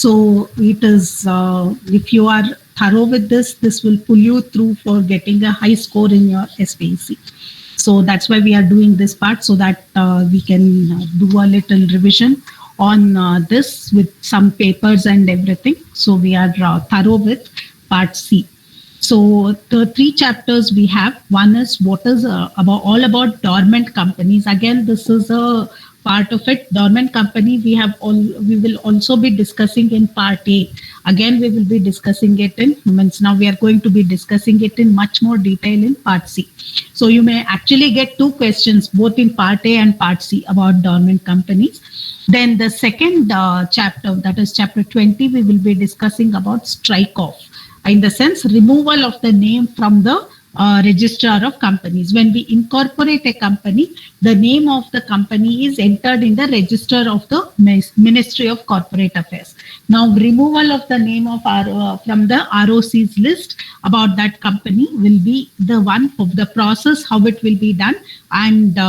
So it is, if you are thorough with this will pull you through for getting a high score in your SPEC. So that's why we are doing this part, so that we can do a little revision on this with some papers and everything. So we are thorough with part C. So the three chapters we have. One is what is about all about dormant companies. Again, this is a part of it. Dormant company we will also be discussing in part A. Again, we will be discussing it in moments. Now we are going to be discussing it in much more detail in part C. So you may actually get two questions both in part A and part C about dormant companies. Then the second chapter, that is chapter 20, we will be discussing about strike off, in the sense removal of the name from the registrar of companies. When we incorporate a company, the name of the company is entered in the register of the Ministry of Corporate Affairs. Now, removal of the name of from the ROC's list about that company will be the one of the process, how it will be done, and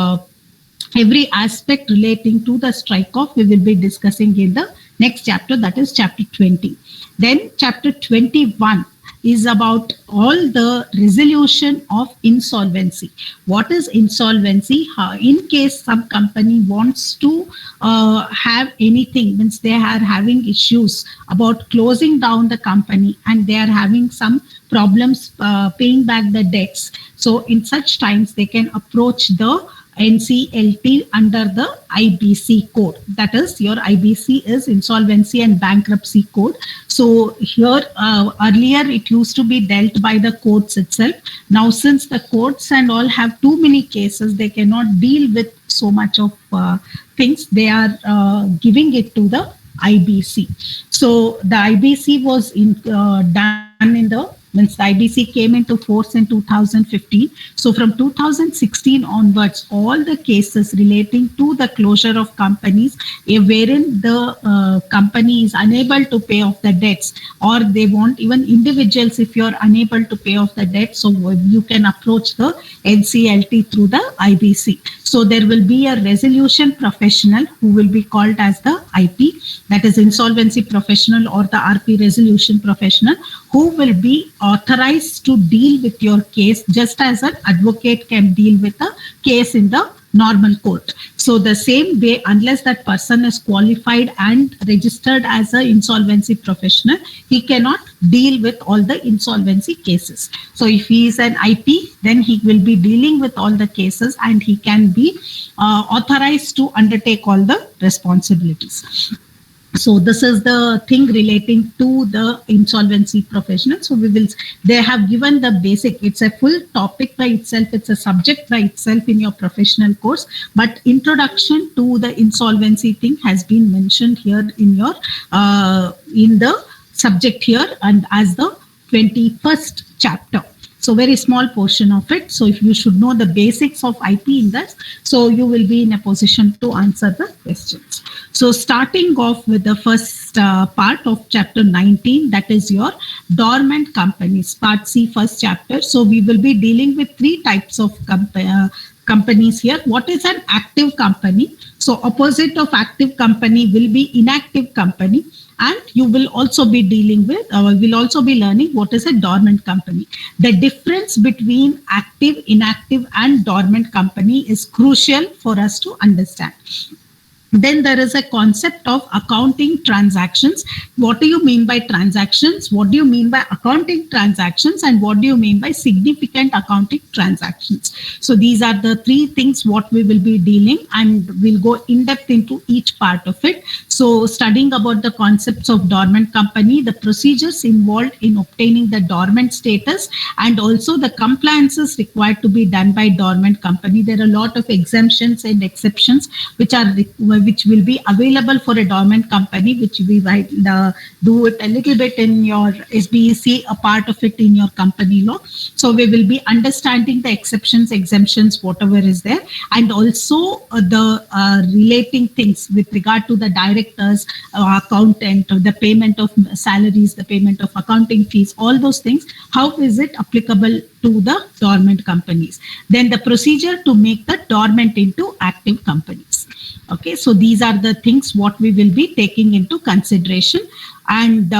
every aspect relating to the strike off we will be discussing in the next chapter, that is chapter 20. Then chapter 21 is about all the resolution of insolvency. What is insolvency? In case some company wants to have anything, means they are having issues about closing down the company and they are having some problems paying back the debts. So in such times they can approach the NCLT under the IBC code. That is, your IBC is Insolvency and Bankruptcy Code. So here earlier it used to be dealt by the courts itself. Now since the courts and all have too many cases, they cannot deal with so much of things. They are giving it to the IBC. So the IBC was done in the Once the IBC came into force in 2015. So from 2016 onwards, all the cases relating to the closure of companies, wherein the company is unable to pay off the debts, or they want even individuals, if you're unable to pay off the debt, so you can approach the NCLT through the IBC. So there will be a resolution professional who will be called as the IP, that is insolvency professional, or the RP resolution professional, who will be authorized to deal with your case just as an advocate can deal with a case in the normal court. So the same way, unless that person is qualified and registered as an insolvency professional, he cannot deal with all the insolvency cases. So if he is an IP, then he will be dealing with all the cases and he can be authorized to undertake all the responsibilities. So this is the thing relating to the insolvency professional. So they have given the basic, it's a full topic by itself, it's a subject by itself in your professional course, but introduction to the insolvency thing has been mentioned here in your, in the subject here and as the 21st chapter. So very small portion of it. So if you should know the basics of IP in that, so you will be in a position to answer the questions. So starting off with the first part of chapter 19, that is your dormant companies, part C, first chapter. So we will be dealing with three types of companies here. What is an active company? So opposite of active company will be inactive company. And you will also be dealing with, will also be learning what is a dormant company. The difference between active, inactive and dormant company is crucial for us to understand. Then there is a concept of accounting transactions. What do you mean by transactions? What do you mean by accounting transactions? And what do you mean by significant accounting transactions? So these are the three things what we will be dealing, and we'll go in depth into each part of it. So studying about the concepts of dormant company, the procedures involved in obtaining the dormant status, and also the compliances required to be done by dormant company. There are a lot of exemptions and exceptions which will be available for a dormant company, which we might do it a little bit in your SBEC, a part of it in your company law. So we will be understanding the exceptions, exemptions, whatever is there, and also the relating things with regard to the directors, accountant, the payment of salaries, the payment of accounting fees, all those things. How is it applicable to the dormant companies? Then the procedure to make the dormant into active companies. Okay, so these are the things what we will be taking into consideration. And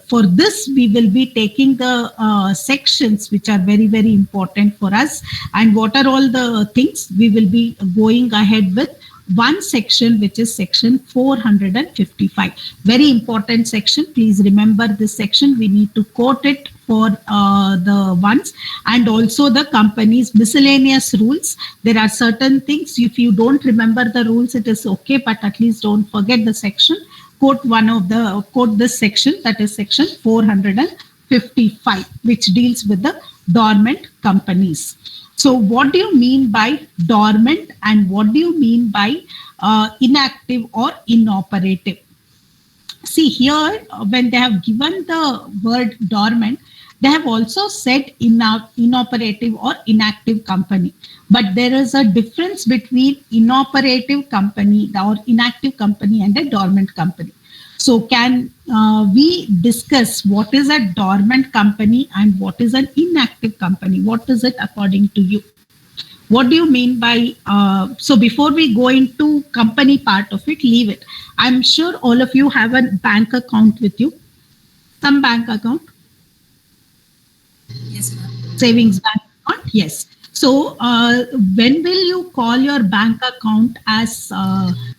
for this, we will be taking the sections which are very, very important for us. And what are all the things we will be going ahead with? One section, which is section 455. Very important section. Please remember this section. We need to quote it for the ones, and also the company's miscellaneous rules. There are certain things, if you don't remember the rules, it is okay, but at least don't forget the section. Quote this section, that is section 455, which deals with the dormant companies. So what do you mean by dormant, and what do you mean by inactive or inoperative? See here, when they have given the word dormant, they have also said inoperative or inactive company. But there is a difference between inoperative company or inactive company and a dormant company. So can we discuss what is a dormant company and what is an inactive company? What is it according to you? What do you mean by, so before we go into company part of it, leave it. I'm sure all of you have a bank account with you. Some bank account? Yes, ma'am. Savings bank account? Yes. So when will you call your bank account as,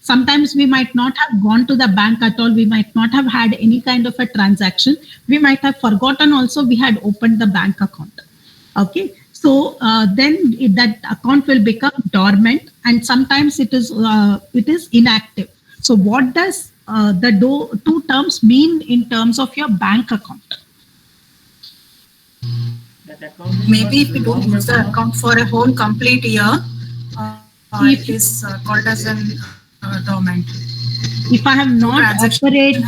sometimes we might not have gone to the bank at all. We might not have had any kind of a transaction. We might have forgotten also we had opened the bank account. Okay. So then that account will become dormant, and sometimes it is inactive. So what does the two terms mean in terms of your bank account? Maybe if we don't use the account for a whole complete year, it is called as an dormant. If I have not operated,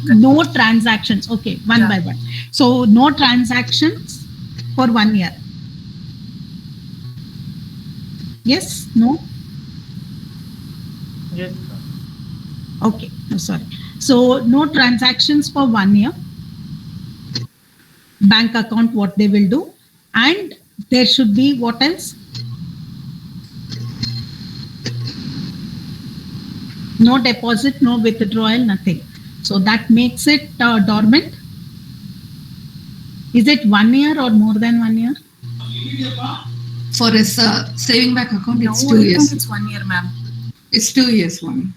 no transactions. Okay, one by one. So no transactions for 1 year. Yes? No? Yes. Okay, no, sorry. So no transactions for 1 year. Bank account, what they will do. And there should be what else? No deposit, no withdrawal, nothing. So that makes it dormant. Is it 1 year or more than 1 year? For a saving bank account, it's 2 years. It's 1 year, ma'am. It's 2 years, one.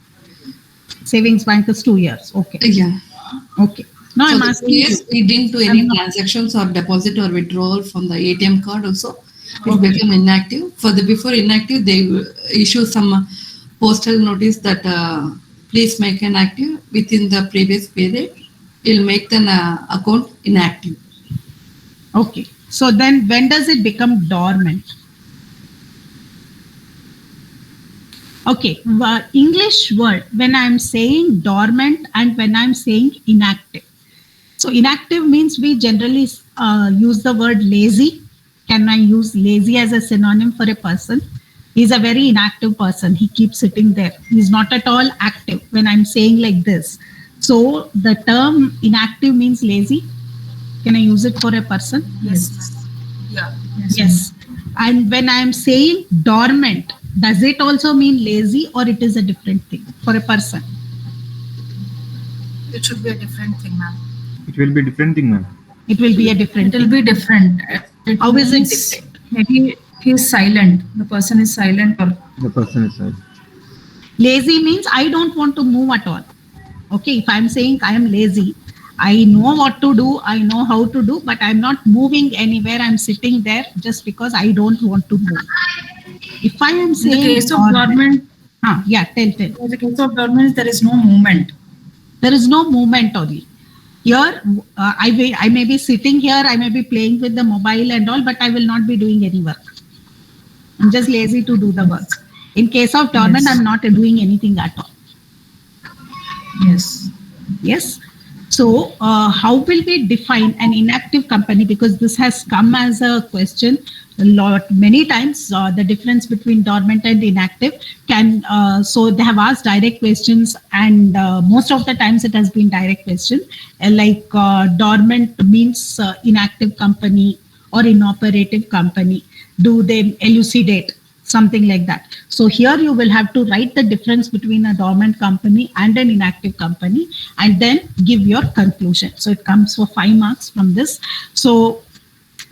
Savings bank is 2 years. Okay. Yeah. Okay. Now So I'm asking you. we didn't do any transactions or deposit or withdrawal from the ATM card also. It became inactive. For the before inactive, they issue some postal notice that please make an active within the previous period. It'll make the account inactive. Okay. So then when does it become dormant? Okay. English word, when I'm saying dormant and when I'm saying inactive. So inactive means we generally use the word lazy. Can I use lazy as a synonym for a person? He's a very inactive person. He keeps sitting there. He's not at all active when I'm saying like this. So the term inactive means lazy. Can I use it for a person? Yes. Yeah. Yes. And when I'm saying dormant, does it also mean lazy, or it is a different thing for a person? It should be a different thing, ma'am. It will be different thing, ma'am. It will be a different It will thing. be different. How is it means different? Maybe he's silent. The person is silent, or The person is right. Lazy means I don't want to move at all. Okay, if I'm saying I am lazy, I know what to do, I know how to do, but I'm not moving anywhere. I'm sitting there just because I don't want to move. If I am in saying the case of dormant, yeah, tell. in the case of dormant, there is no movement. There is no movement only. Here, I may be sitting here, I may be playing with the mobile and all, but I will not be doing any work. I'm just lazy to do the work. In case of dormant, Yes. I'm not doing anything at all. Yes. Yes. So, how will we define an inactive company? Because this has come as a question many times. The difference between dormant and inactive so they have asked direct questions, and most of the times it has been direct question. Like dormant means inactive company or inoperative company. Do they elucidate? something like that. So here you will have to write the difference between a dormant company and an inactive company, and then give your conclusion. So it comes for 5 marks from this. So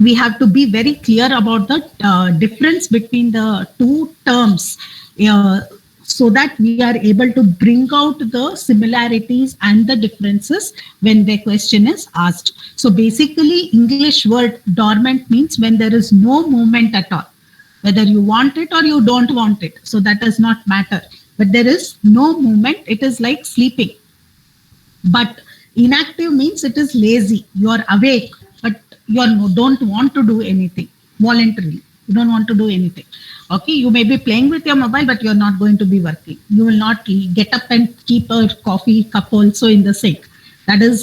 we have to be very clear about the difference between the two terms, uh, so that we are able to bring out the similarities and the differences when the question is asked. So basically, English word dormant means when there is no movement at all, whether you want it or you don't want it. So that does not matter. But there is no movement. It is like sleeping. But inactive means it is lazy. You are awake, but don't want to do anything voluntarily. You don't want to do anything. Okay, you may be playing with your mobile, but you're not going to be working. You will not get up and keep a coffee cup also in the sink. That is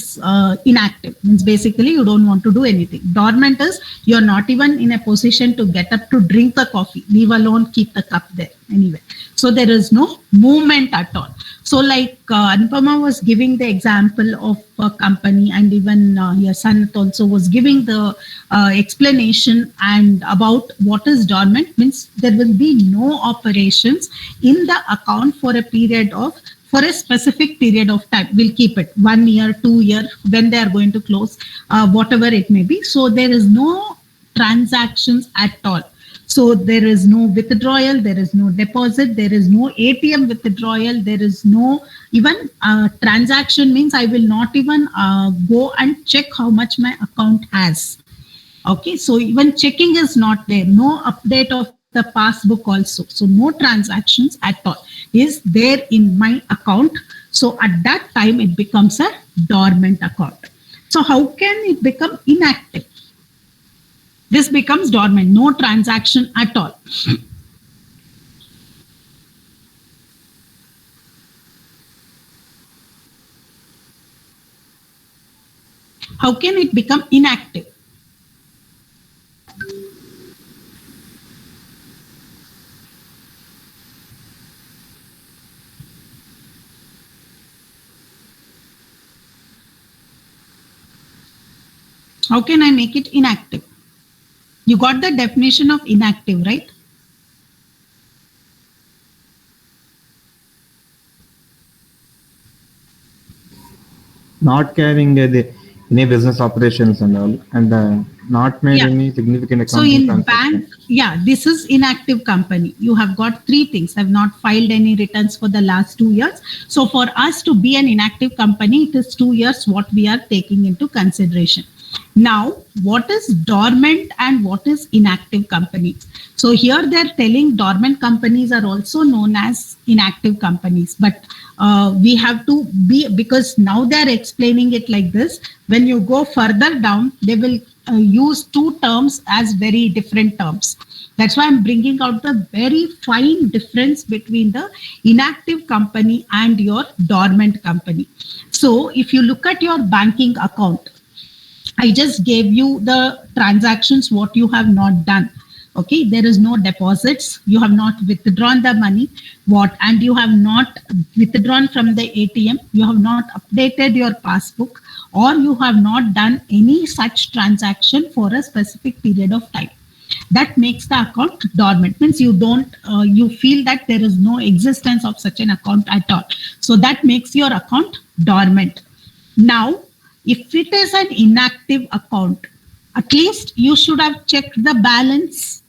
inactive. Means basically you don't want to do anything. Dormant is you're not even in a position to get up to drink the coffee, leave alone keep the cup there anyway. So there is no movement at all. So like Anupama was giving the example of a company, and even your son also was giving the explanation and about what is dormant. Means there will be no operations in the account for a period of, for a specific period of time. We'll keep it 1 year, 2 year, when they are going to close, whatever it may be. So there is no transactions at all. So there is no withdrawal, there is no deposit, there is no ATM withdrawal, there is no even transaction. Means I will not even go and check how much my account has. Okay, so even checking is not there. No update of the passbook also. So no transactions at all is there in my account. So at that time it becomes a dormant account. So how can it become inactive? This becomes dormant, no transaction at all. How can it become inactive? How can I make it inactive? You got the definition of inactive, right? Not carrying any business operations and all, and not made any significant So accounting in transaction. bank, this is inactive company. You have got 3 things. Have not filed any returns for the last 2 years. So for us to be an inactive company, it is 2 years what we are taking into consideration. Now, what is dormant and what is inactive companies? So here they're telling dormant companies are also known as inactive companies, but we have to be, because now they're explaining it like this. When you go further down, they will use 2 terms as very different terms. That's why I'm bringing out the very fine difference between the inactive company and your dormant company. So if you look at your banking account, I just gave you the transactions, what you have not done. Okay, there is no deposits. You have not withdrawn the money. And you have not withdrawn from the ATM. You have not updated your passbook, or you have not done any such transaction for a specific period of time. That makes the account dormant. Means you don't, you feel that there is no existence of such an account at all. So that makes your account dormant. Now, if it is an inactive account, at least you should have checked the balance.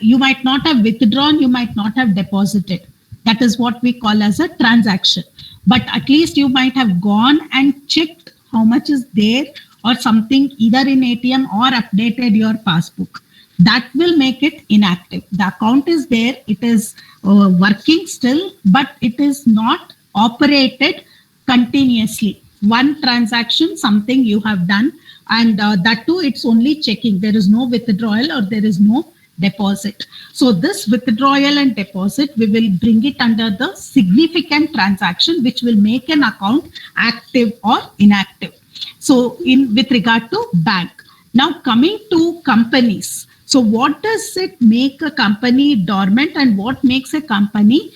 You might not have withdrawn, you might not have deposited. That is what we call as a transaction. But at least you might have gone and checked how much is there or something, either in ATM or updated your passbook. That will make it inactive. The account is there, it is working still, but it is not operated continuously. One transaction, something you have done, and that too, it's only checking. There is no withdrawal or there is no deposit. So this withdrawal and deposit, we will bring it under the significant transaction, which will make an account active or inactive. So with regard to bank. Now coming to companies. So what does it make a company dormant and what makes a company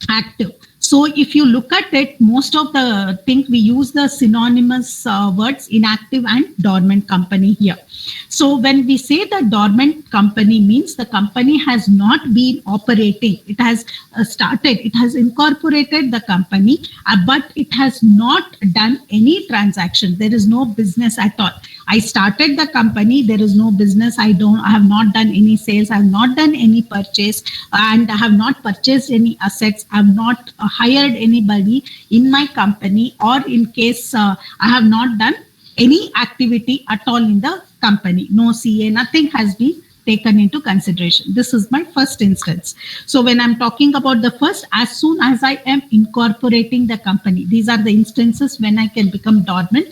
active? So if you look at it, most of the thing we use the synonymous words inactive and dormant company here. So when we say the dormant company means the company has not been operating. It has started, it has incorporated the company, but it has not done any transaction. There is no business at all. I started the company, there is no business. I have not done any sales, I have not done any purchase, and I have not purchased any assets. I have not hired anybody in my company, or in case I have not done any activity at all in the company. No CA, nothing has been taken into consideration. This is my first instance. So when I'm talking about the first, as soon as I am incorporating the company, these are the instances when I can become dormant.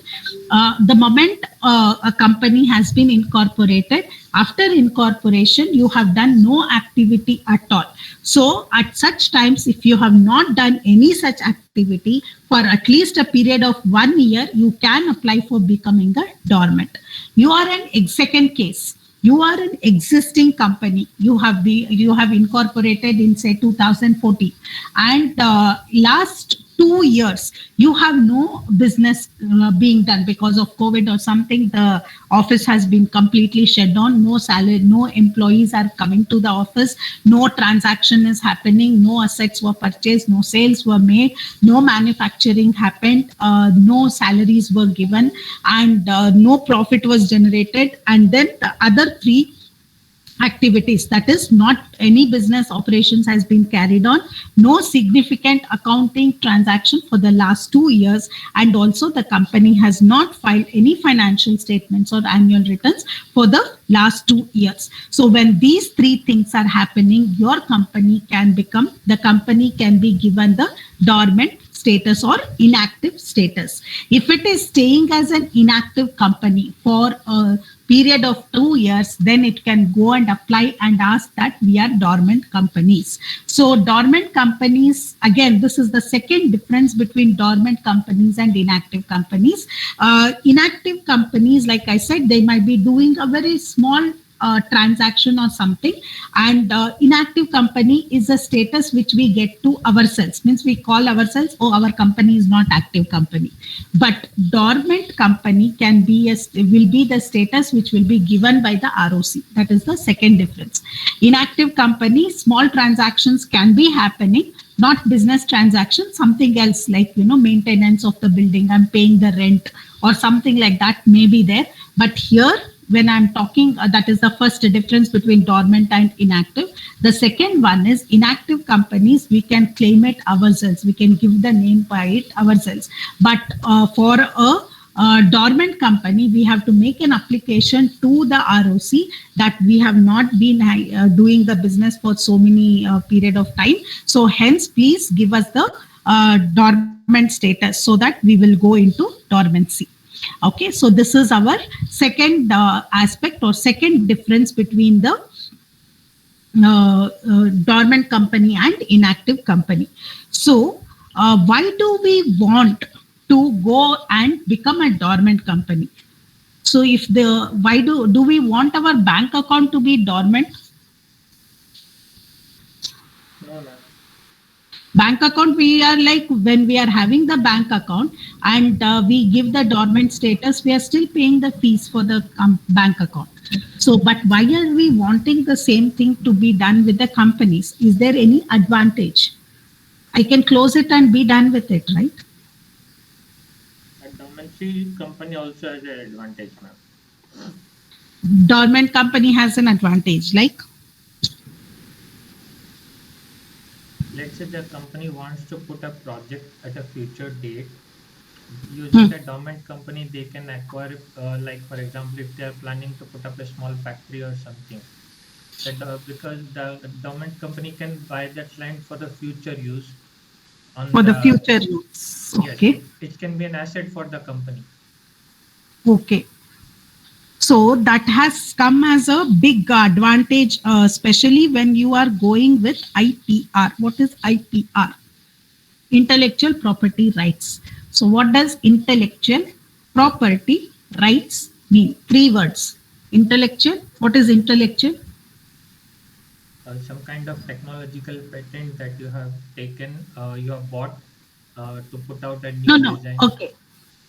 The moment a company has been incorporated, after incorporation, you have done no activity at all. So at such times, if you have not done any such activity for at least a period of 1 year, you can apply for becoming a dormant. You are an second case. You are an existing company. You have incorporated in say 2014, and last 2 years you have no business being done because of COVID or something. The office has been completely shut down. No salary, no employees are coming to the office. No transaction is happening. No assets were purchased. No sales were made. No manufacturing happened. No salaries were given, and no profit was generated. And then the other three activities, that is not any business operations has been carried on, no significant accounting transaction for the last 2 years, and also the company has not filed any financial statements or annual returns for the last 2 years. So when these three things are happening, your company can be given the dormant status or inactive status. If it is staying as an inactive company for a period of 2 years, then it can go and apply and ask that we are dormant companies. So dormant companies, again, this is the second difference between dormant companies and inactive companies. Inactive companies, like I said, they might be doing a very small transaction or something, and inactive company is a status which we get to ourselves, means we call ourselves, oh, our company is not active company. But dormant company will be the status which will be given by the ROC. That is the second difference. Inactive company, small transactions can be happening, not business transactions, something else like maintenance of the building, I'm paying the rent or something like that may be there. But here, when I'm talking, that is the first difference between dormant and inactive. The second one is inactive companies, we can claim it ourselves. We can give the name by it ourselves. But for a dormant company, we have to make an application to the ROC that we have not been doing the business for so many period of time. So hence, please give us the dormant status so that we will go into dormancy. Okay, so this is our second aspect or second difference between the dormant company and inactive company. So why do we want to go and become a dormant company? So why do we want our bank account to be dormant? No. Bank account, we are like, when we are having the bank account and we give the dormant status, we are still paying the fees for the bank account. So, but why are we wanting the same thing to be done with the companies? Is there any advantage? I can close it and be done with it, right? A dormancy company also has an advantage, ma'am. Dormant company has an advantage, like? Let's say the company wants to put a project at a future date. Using the dormant company, they can acquire, like for example, if they are planning to put up a small factory or something, because the dormant company can buy that land for the future use. For the future use. Okay. Yes, it can be an asset for the company. Okay. So that has come as a big advantage, especially when you are going with IPR. What is IPR? Intellectual property rights. So what does intellectual property rights mean? 3 words. Intellectual. What is intellectual? some kind of technological patent that you have taken, you have bought to put out a No, new no. design. Okay.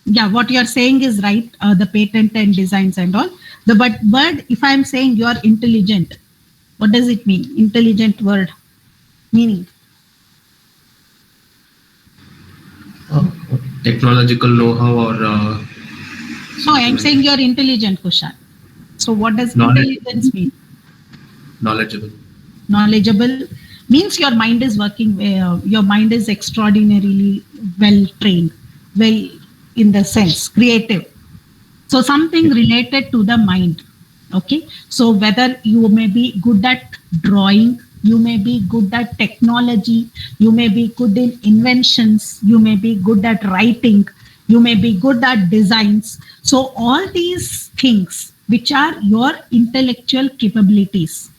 Yeah, what you're saying is right. The patent and designs and all. The but word, if I'm saying you're intelligent, what does it mean? Intelligent word meaning. Technological know-how or So I'm saying you're intelligent, Kushal. So what does knowledge, intelligence mean? knowledgeable. Knowledgeable means your mind is working. Your mind is extraordinarily well trained, well in the sense creative. So something related to the mind. Okay. So whether you may be good at drawing, you may be good at technology, you may be good in inventions, you may be good at writing, you may be good at designs. So all these things which are your intellectual capabilities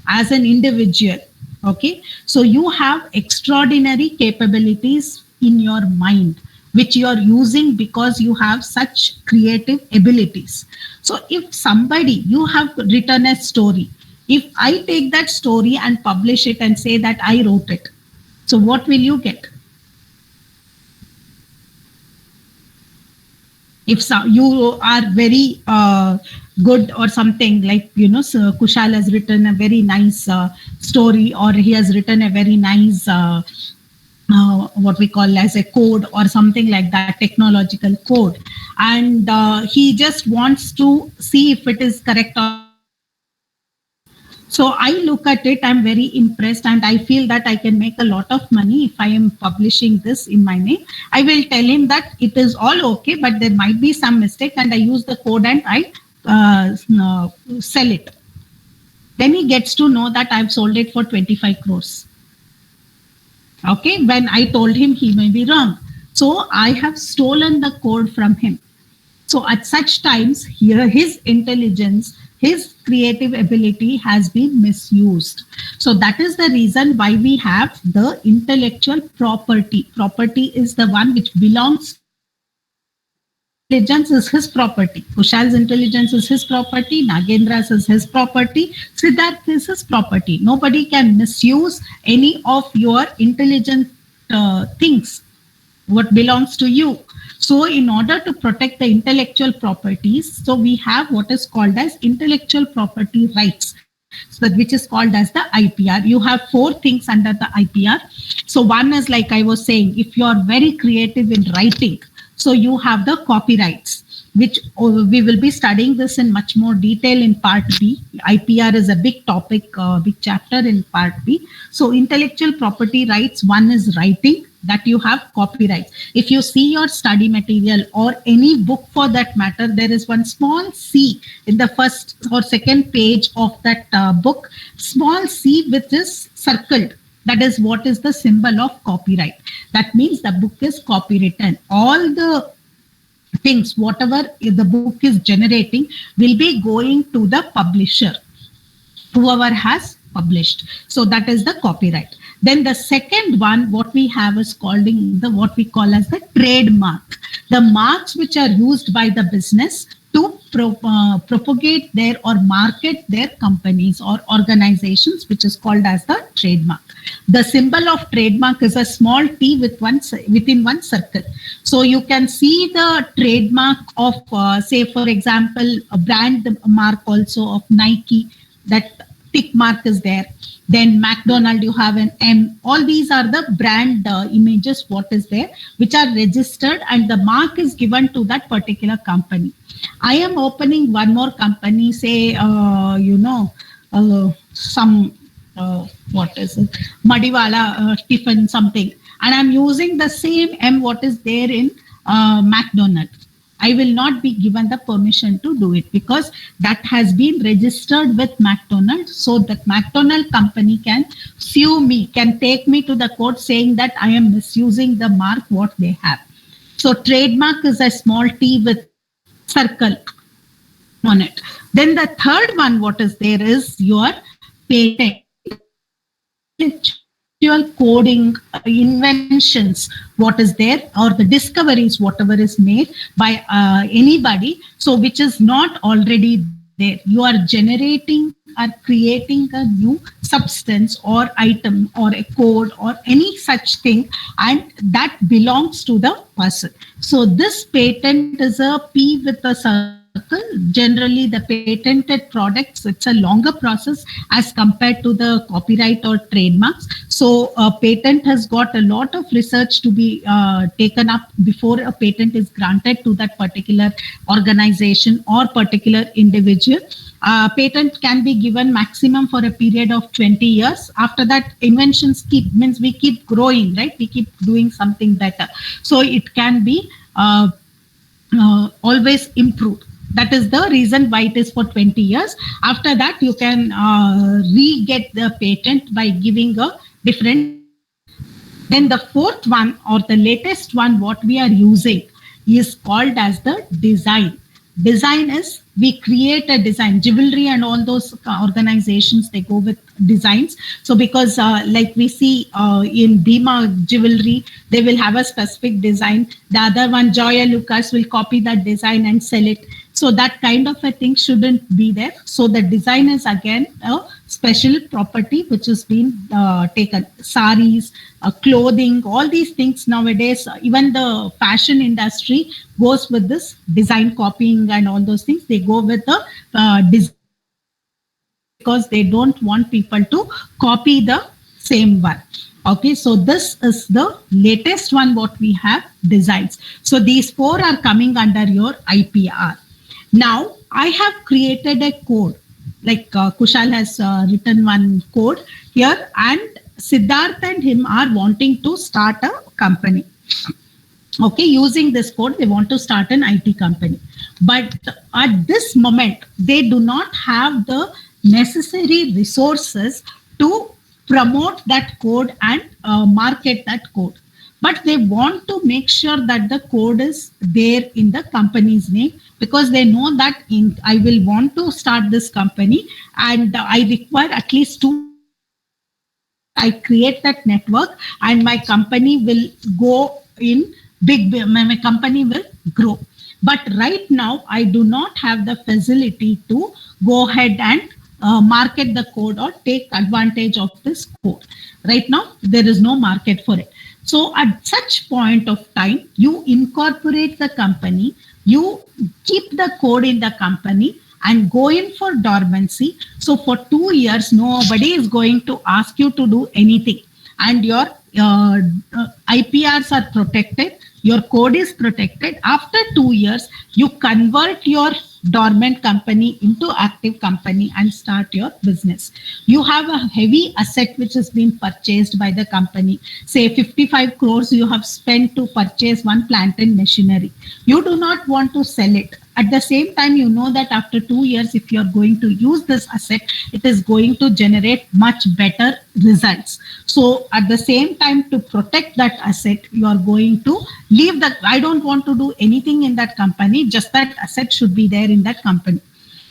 as an individual. Okay. So you have extraordinary capabilities in your mind which you are using because you have such creative abilities. So if somebody, you have written a story, if I take that story and publish it and say that I wrote it, so what will you get? If so, you are very good or something like, so Kushal has written a very nice story, or he has written a very nice what we call as a code or something like that, technological code, and he just wants to see if it is correct or so I look at it, I'm very impressed, and I feel that I can make a lot of money if I am publishing this in my name. I will tell him that it is all okay, but there might be some mistake, and I use the code and I sell it. Then he gets to know that I've sold it for 25 crores. Okay, when I told him he may be wrong. So I have stolen the code from him. So at such times, here his intelligence, his creative ability has been misused. So that is the reason why we have the intellectual property. Property is the one which belongs. Intelligence is his property. Kushal's intelligence is his property. Nagendra's is his property. Sidharth is his property. Nobody can misuse any of your intelligent things, what belongs to you. So in order to protect the intellectual properties, so we have what is called as intellectual property rights, so that which is called as the IPR. You have 4 things under the IPR. So one is, like I was saying, if you are very creative in writing, so you have the copyrights, which we will be studying this in much more detail in part B. IPR is a big topic, big chapter in part B. So intellectual property rights, one is writing, that you have copyrights. If you see your study material or any book for that matter, there is one small C in the first or second page of that book, small C which is circled. That is what is the symbol of copyright. That means the book is copywritten. All the things, whatever the book is generating, will be going to the publisher, whoever has published. So that is the copyright. Then the second one, what we have is called what we call as the trademark. The marks which are used by the business to propagate their or market their companies or organizations, which is called as the trademark. The symbol of trademark is a small t with within one circle. So you can see the trademark of, say, for example, a brand mark also of Nike, that tick mark is there. Then McDonald, you have an M. All these are the brand images, what is there, which are registered, and the mark is given to that particular company. I am opening one more company, say, some, what is it, Madiwala Tiffin something, and I'm using the same M what is there in McDonald. I will not be given the permission to do it because that has been registered with McDonald's. So that McDonald company can sue me, can take me to the court saying that I am misusing the mark what they have. So trademark is a small t with circle on it. Then the third one, what is there is your patent. Coding, inventions, what is there, or the discoveries, whatever is made by anybody, so which is not already there. there. You are generating or creating a new substance or item or a code or any such thing, and that belongs to the person. So this patent is a P with a circle. Generally, the patented products, it's a longer process as compared to the copyright or trademarks. So a patent has got a lot of research to be taken up before a patent is granted to that particular organization or particular individual. Patent can be given maximum for a period of 20 years. After that, inventions means we keep growing, right? We keep doing something better. So it can be always improved. That is the reason why it is for 20 years. After that, you can re-get the patent by giving a different patent. Then the fourth one or the latest one, what we are using is called as the design. Design is we create a design. Jewelry and all those organizations, they go with designs. So because like we see in Bhima jewelry, they will have a specific design. The other one, Joya Lucas, will copy that design and sell it. So that kind of a thing shouldn't be there. So the design is again a special property which has been taken. Saris, clothing, all these things nowadays, even the fashion industry goes with this design copying and all those things. They go with the design because they don't want people to copy the same one. Okay, so this is the latest one what we have, designs. So these four are coming under your IPR. Now, I have created a code, like Kushal has written one code here, and Siddharth and him are wanting to start a company. Okay, using this code, they want to start an IT company. But at this moment, they do not have the necessary resources to promote that code and market that code. But they want to make sure that the code is there in the company's name, because they know that I will want to start this company and I require at least 2 I create that network and my company will go in big, my company will grow. But right now, I do not have the facility to go ahead and market the code or take advantage of this code. Right now, there is no market for it. So at such point of time, you incorporate the company, you keep the code in the company and go in for dormancy. So for 2 years, nobody is going to ask you to do anything. And your IPRs are protected. Your code is protected. After 2 years, you convert your dormant company into active company and start your business. You have a heavy asset which has been purchased by the company. Say 55 crores you have spent to purchase one plant and machinery. You do not want to sell it. At the same time, you know that after 2 years, if you're going to use this asset, it is going to generate much better results. So at the same time, to protect that asset, you are going to leave that. I don't want to do anything in that company, just that asset should be there in that company.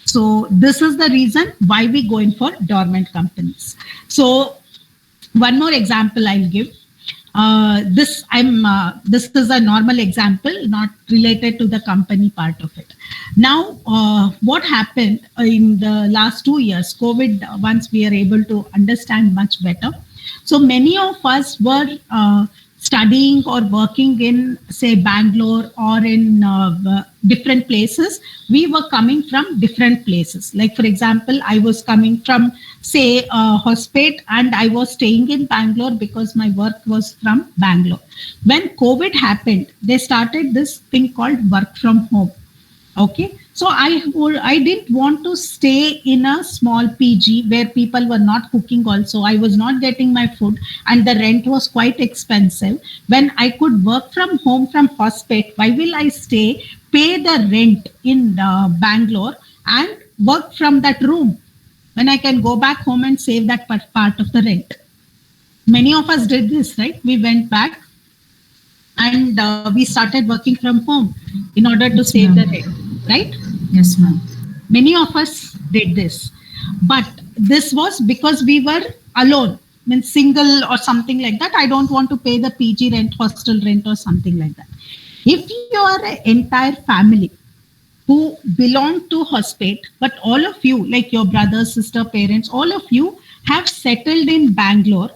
So this is the reason why we go in for dormant companies. So one more example I'll give. This is a normal example, not related to the company part of it. Now, what happened in the last 2 years, COVID, once we are able to understand much better. So many of us were studying or working in, say, Bangalore or in different places. We were coming from different places. Like, for example, I was coming from, say, Hospet, and I was staying in Bangalore because my work was from Bangalore. When COVID happened, they started this thing called work from home. Okay, so I didn't want to stay in a small PG where people were not cooking also. I was not getting my food and the rent was quite expensive. When I could work from home from Hospet, why will I stay, pay the rent in Bangalore and work from that room when I can go back home and save that part of the rent? Many of us did this, right? We went back and we started working from home in order to save the rent, right? Yes, ma'am. Many of us did this, but this was because we were alone, means single or something like that. I don't want to pay the PG rent, hostel rent or something like that. If you are an entire family, who belong to hospital, but all of you, like your brother, sister, parents, all of you have settled in Bangalore,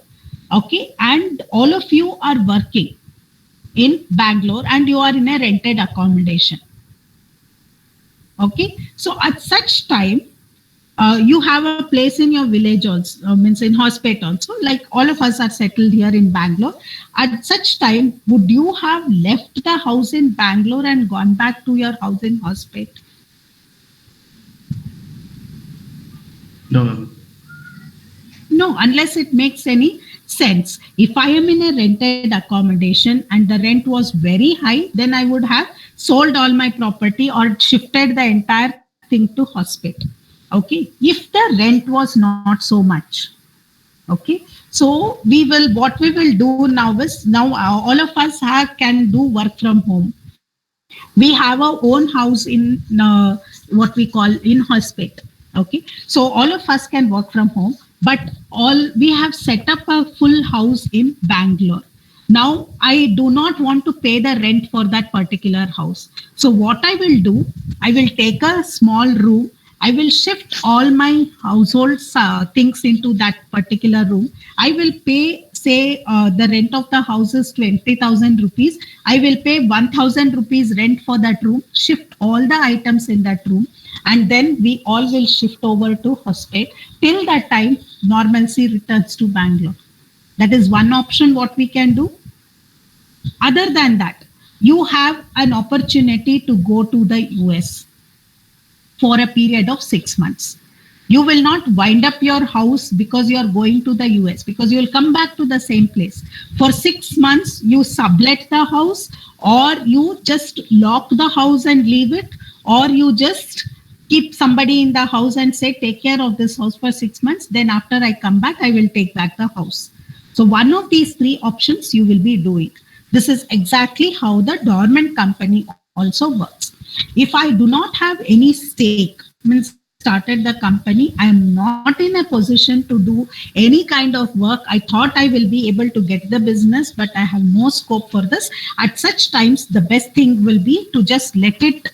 okay, and all of you are working in Bangalore and you are in a rented accommodation. Okay, so at such time, you have a place in your village also, means in hospital also, like all of us are settled here in Bangalore. At such time, would you have left the house in Bangalore and gone back to your house in hospital? No, ma'am. No, unless it makes any sense. If I am in a rented accommodation and the rent was very high, then I would have sold all my property or shifted the entire thing to hospital. Okay. If the rent was not so much. Okay. So what we will do now is, now all of us can do work from home. We have our own house in what we call in hospital. Okay, so all of us can work from home, but all we have set up a full house in Bangalore. Now I do not want to pay the rent for that particular house. So what I will do, I will take a small room. I will shift all my household things into that particular room. I will pay, say, the rent of the house is 20,000 rupees. I will pay 1,000 rupees rent for that room, shift all the items in that room, and then we all will shift over to hospital. Till that time, normalcy returns to Bangalore. That is one option what we can do. Other than that, you have an opportunity to go to the US for a period of 6 months. You will not wind up your house because you are going to the US, because you will come back to the same place. For 6 months, you sublet the house, or you just lock the house and leave it, or you just keep somebody in the house and say, take care of this house for 6 months. Then after I come back, I will take back the house. So one of these three options you will be doing. This is exactly how the dormant company also works. If I do not have any stake, means started the company, I am not in a position to do any kind of work. I thought I will be able to get the business, but I have no scope for this. At such times, the best thing will be to just let it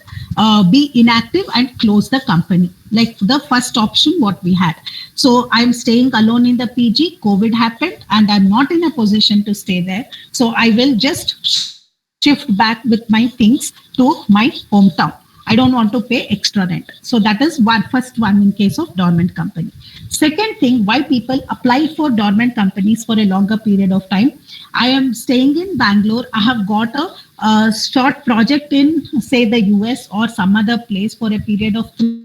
be inactive and close the company, like the first option what we had. So I'm staying alone in the PG, COVID happened, and I'm not in a position to stay there. So I will just shift back with my things to my hometown. I don't want to pay extra rent. So that is first one in case of dormant company. Second thing, why people apply for dormant companies for a longer period of time. I am staying in Bangalore. I have got a short project in, say, the US or some other place for a period of 3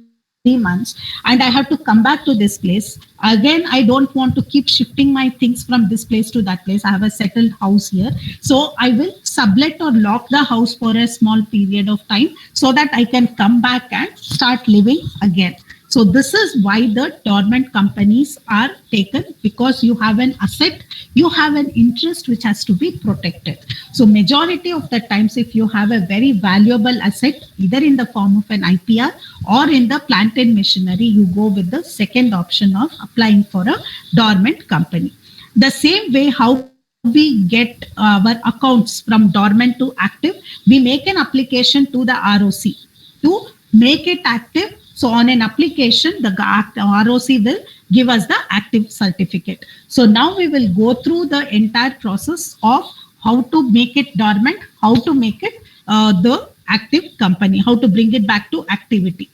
months, and I have to come back to this place. Again, I don't want to keep shifting my things from this place to that place. I have a settled house here. So I will sublet or lock the house for a small period of time so that I can come back and start living again. So this is why the dormant companies are taken, because you have an asset, you have an interest which has to be protected. So majority of the times, if you have a very valuable asset, either in the form of an IPR or in the plant and machinery, you go with the second option of applying for a dormant company. The same way how we get our accounts from dormant to active, we make an application to the ROC to make it active. So on an application, the ROC will give us the active certificate. So now we will go through the entire process of how to make it dormant, how to make it the active company, how to bring it back to activity.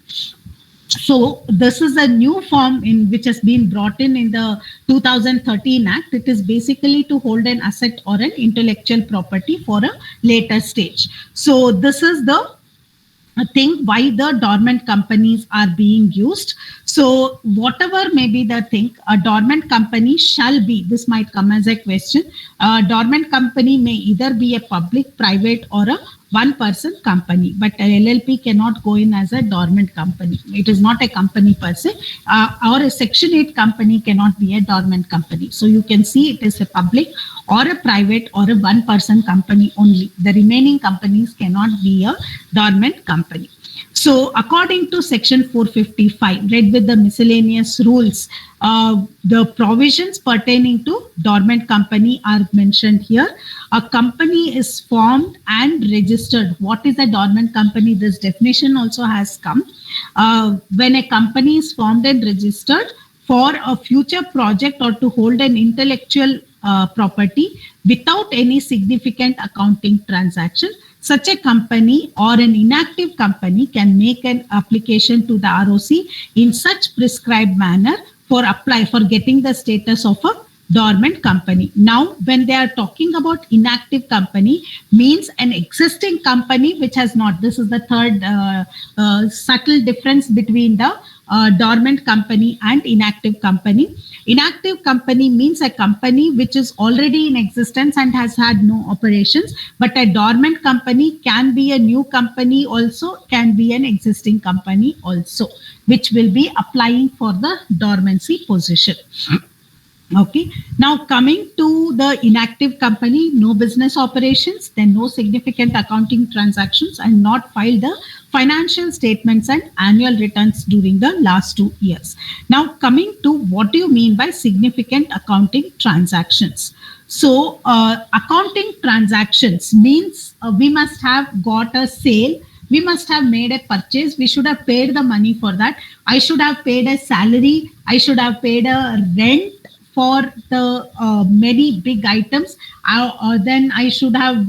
So this is a new form in which has been brought in the 2013 Act. It is basically to hold an asset or an intellectual property for a later stage. So this is the thing why the dormant companies are being used. So whatever may be the thing, a dormant company shall be, this might come as a question, a dormant company may either be a public, private, or a one-person company, but an LLP cannot go in as a dormant company. It is not a company per se, or a Section 8 company cannot be a dormant company. So you can see it is a public or a private or a one-person company only. The remaining companies cannot be a dormant company. So according to section 455, read with the miscellaneous rules, the provisions pertaining to dormant company are mentioned here. A company is formed and registered. What is a dormant company? This definition also has come. When a company is formed and registered for a future project or to hold an intellectual property without any significant accounting transaction, such a company or an inactive company can make an application to the ROC in such prescribed manner for getting the status of a dormant company. Now, when they are talking about inactive company, means an existing company which has not. This is the third subtle difference between the dormant company and inactive company. Inactive company means a company which is already in existence and has had no operations, but a dormant company can be a new company also, can be an existing company also, which will be applying for the dormancy position. Okay. Now coming to the inactive company, no business operations, then no significant accounting transactions, and not filed the financial statements and annual returns during the last 2 years. Now coming to what do you mean by significant accounting transactions? So accounting transactions means we must have got a sale, we must have made a purchase, we should have paid the money for that, I should have paid a salary, I should have paid a rent for the many big items, then I should have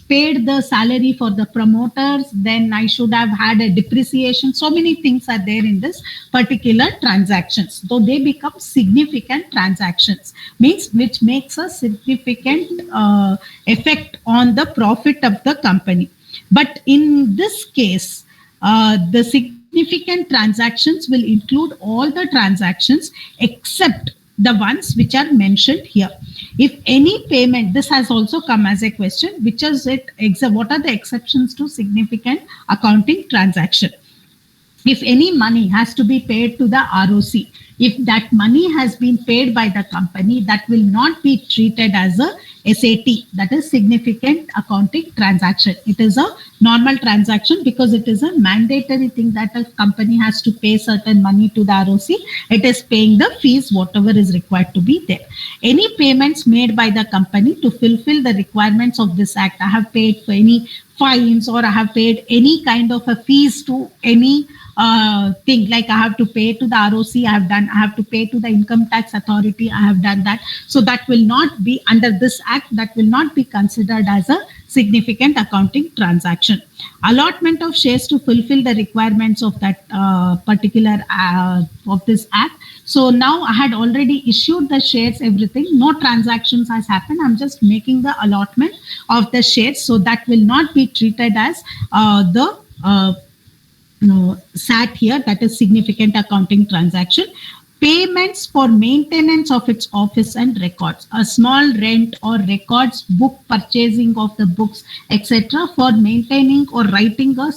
paid the salary for the promoters, then I should have had a depreciation. So many things are there in this particular transactions. So they become significant transactions, means which makes a significant effect on the profit of the company. But in this case, the significant transactions will include all the transactions except the ones which are mentioned here. If any payment, this has also come as a question, which is it, what are the exceptions to significant accounting transaction? If any money has to be paid to the ROC, if that money has been paid by the company, that will not be treated as a SAT, that is significant accounting transaction. It is a normal transaction because it is a mandatory thing that a company has to pay certain money to the ROC. It is paying the fees, whatever is required to be there. Any payments made by the company to fulfill the requirements of this act, I have paid for any fines or I have paid any kind of a fees to any thing, like I have to pay to the ROC, I have to pay to the income tax authority, I have done that. So that will not be under this act, that will not be considered as a significant accounting transaction. Allotment of shares to fulfill the requirements of that particular of this act. So now I had already issued the shares, everything, no transactions has happened. I'm just making the allotment of the shares. So that will not be treated as SAT here, that is significant accounting transaction. Payments for maintenance of its office and records, a small rent or records, book purchasing of the books, etc., for maintaining or writing a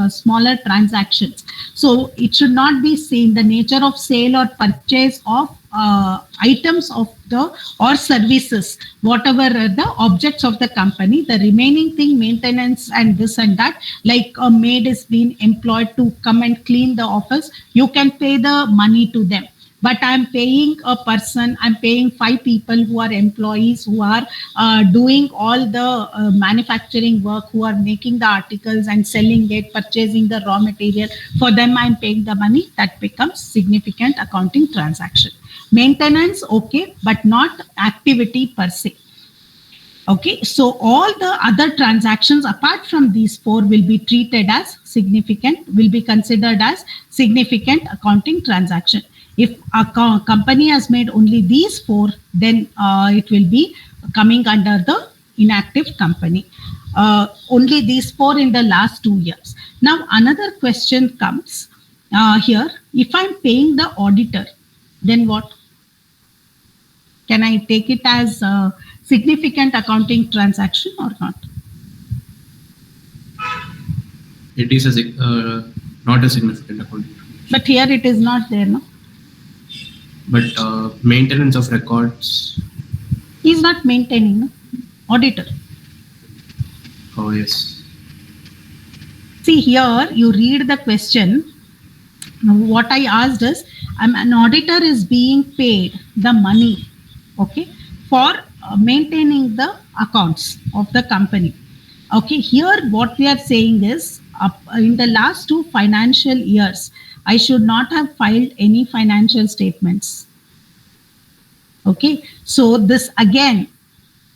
smaller transactions. So it should not be seen the nature of sale or purchase of items of the or services, whatever are the objects of the company. The remaining thing, maintenance and this and that, like a maid is being employed to come and clean the office, you can pay the money to them. But I'm paying a person, I'm paying 5 people who are employees, who are doing all the manufacturing work, who are making the articles and selling it, purchasing the raw material. For them, I'm paying the money. That becomes significant accounting transaction. Maintenance, okay, but not activity per se. Okay, so all the other transactions apart from these 4 will be treated as significant, will be considered as significant accounting transaction. If a company has made only these 4, then it will be coming under the inactive company. Only these 4 in the last 2 years. Now another question comes here. If I'm paying the auditor, then what? Can I take it as a significant accounting transaction or not? It is not a significant accounting transaction. But here it is not there, no? But maintenance of records. He's not maintaining, no? Auditor. Oh, yes. See here, you read the question. What I asked is, an auditor is being paid the money, okay, for maintaining the accounts of the company. Okay, here what we are saying is, in the last 2 financial years, I should not have filed any financial statements. Okay, so this again,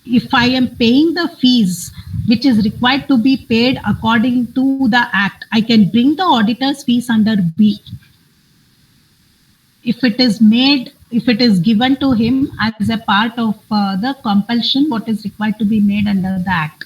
if I am paying the fees which is required to be paid according to the act, I can bring the auditor's fees under B. If it is made, if it is given to him as a part of the compulsion, what is required to be made under the act.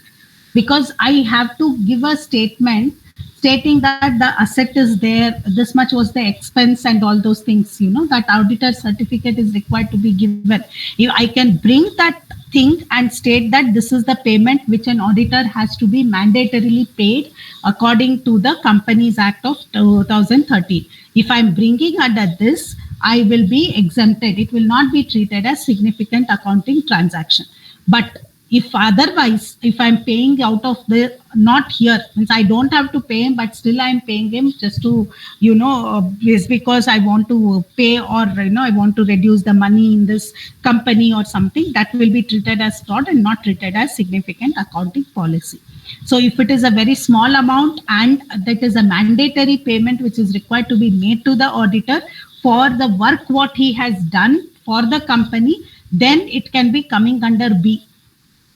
Because I have to give a statement stating that the asset is there, this much was the expense and all those things, that auditor certificate is required to be given. If I can bring that thing and state that this is the payment which an auditor has to be mandatorily paid according to the Companies Act of 2013. If I'm bringing under this, I will be exempted. It will not be treated as significant accounting transaction. But if otherwise, if I'm paying out of the, not here, means I don't have to pay him, but still I'm paying him just to, is because I want to pay, or, I want to reduce the money in this company or something, that will be treated as fraud and not treated as significant accounting policy. So if it is a very small amount and that is a mandatory payment which is required to be made to the auditor for the work what he has done for the company, then it can be coming under B.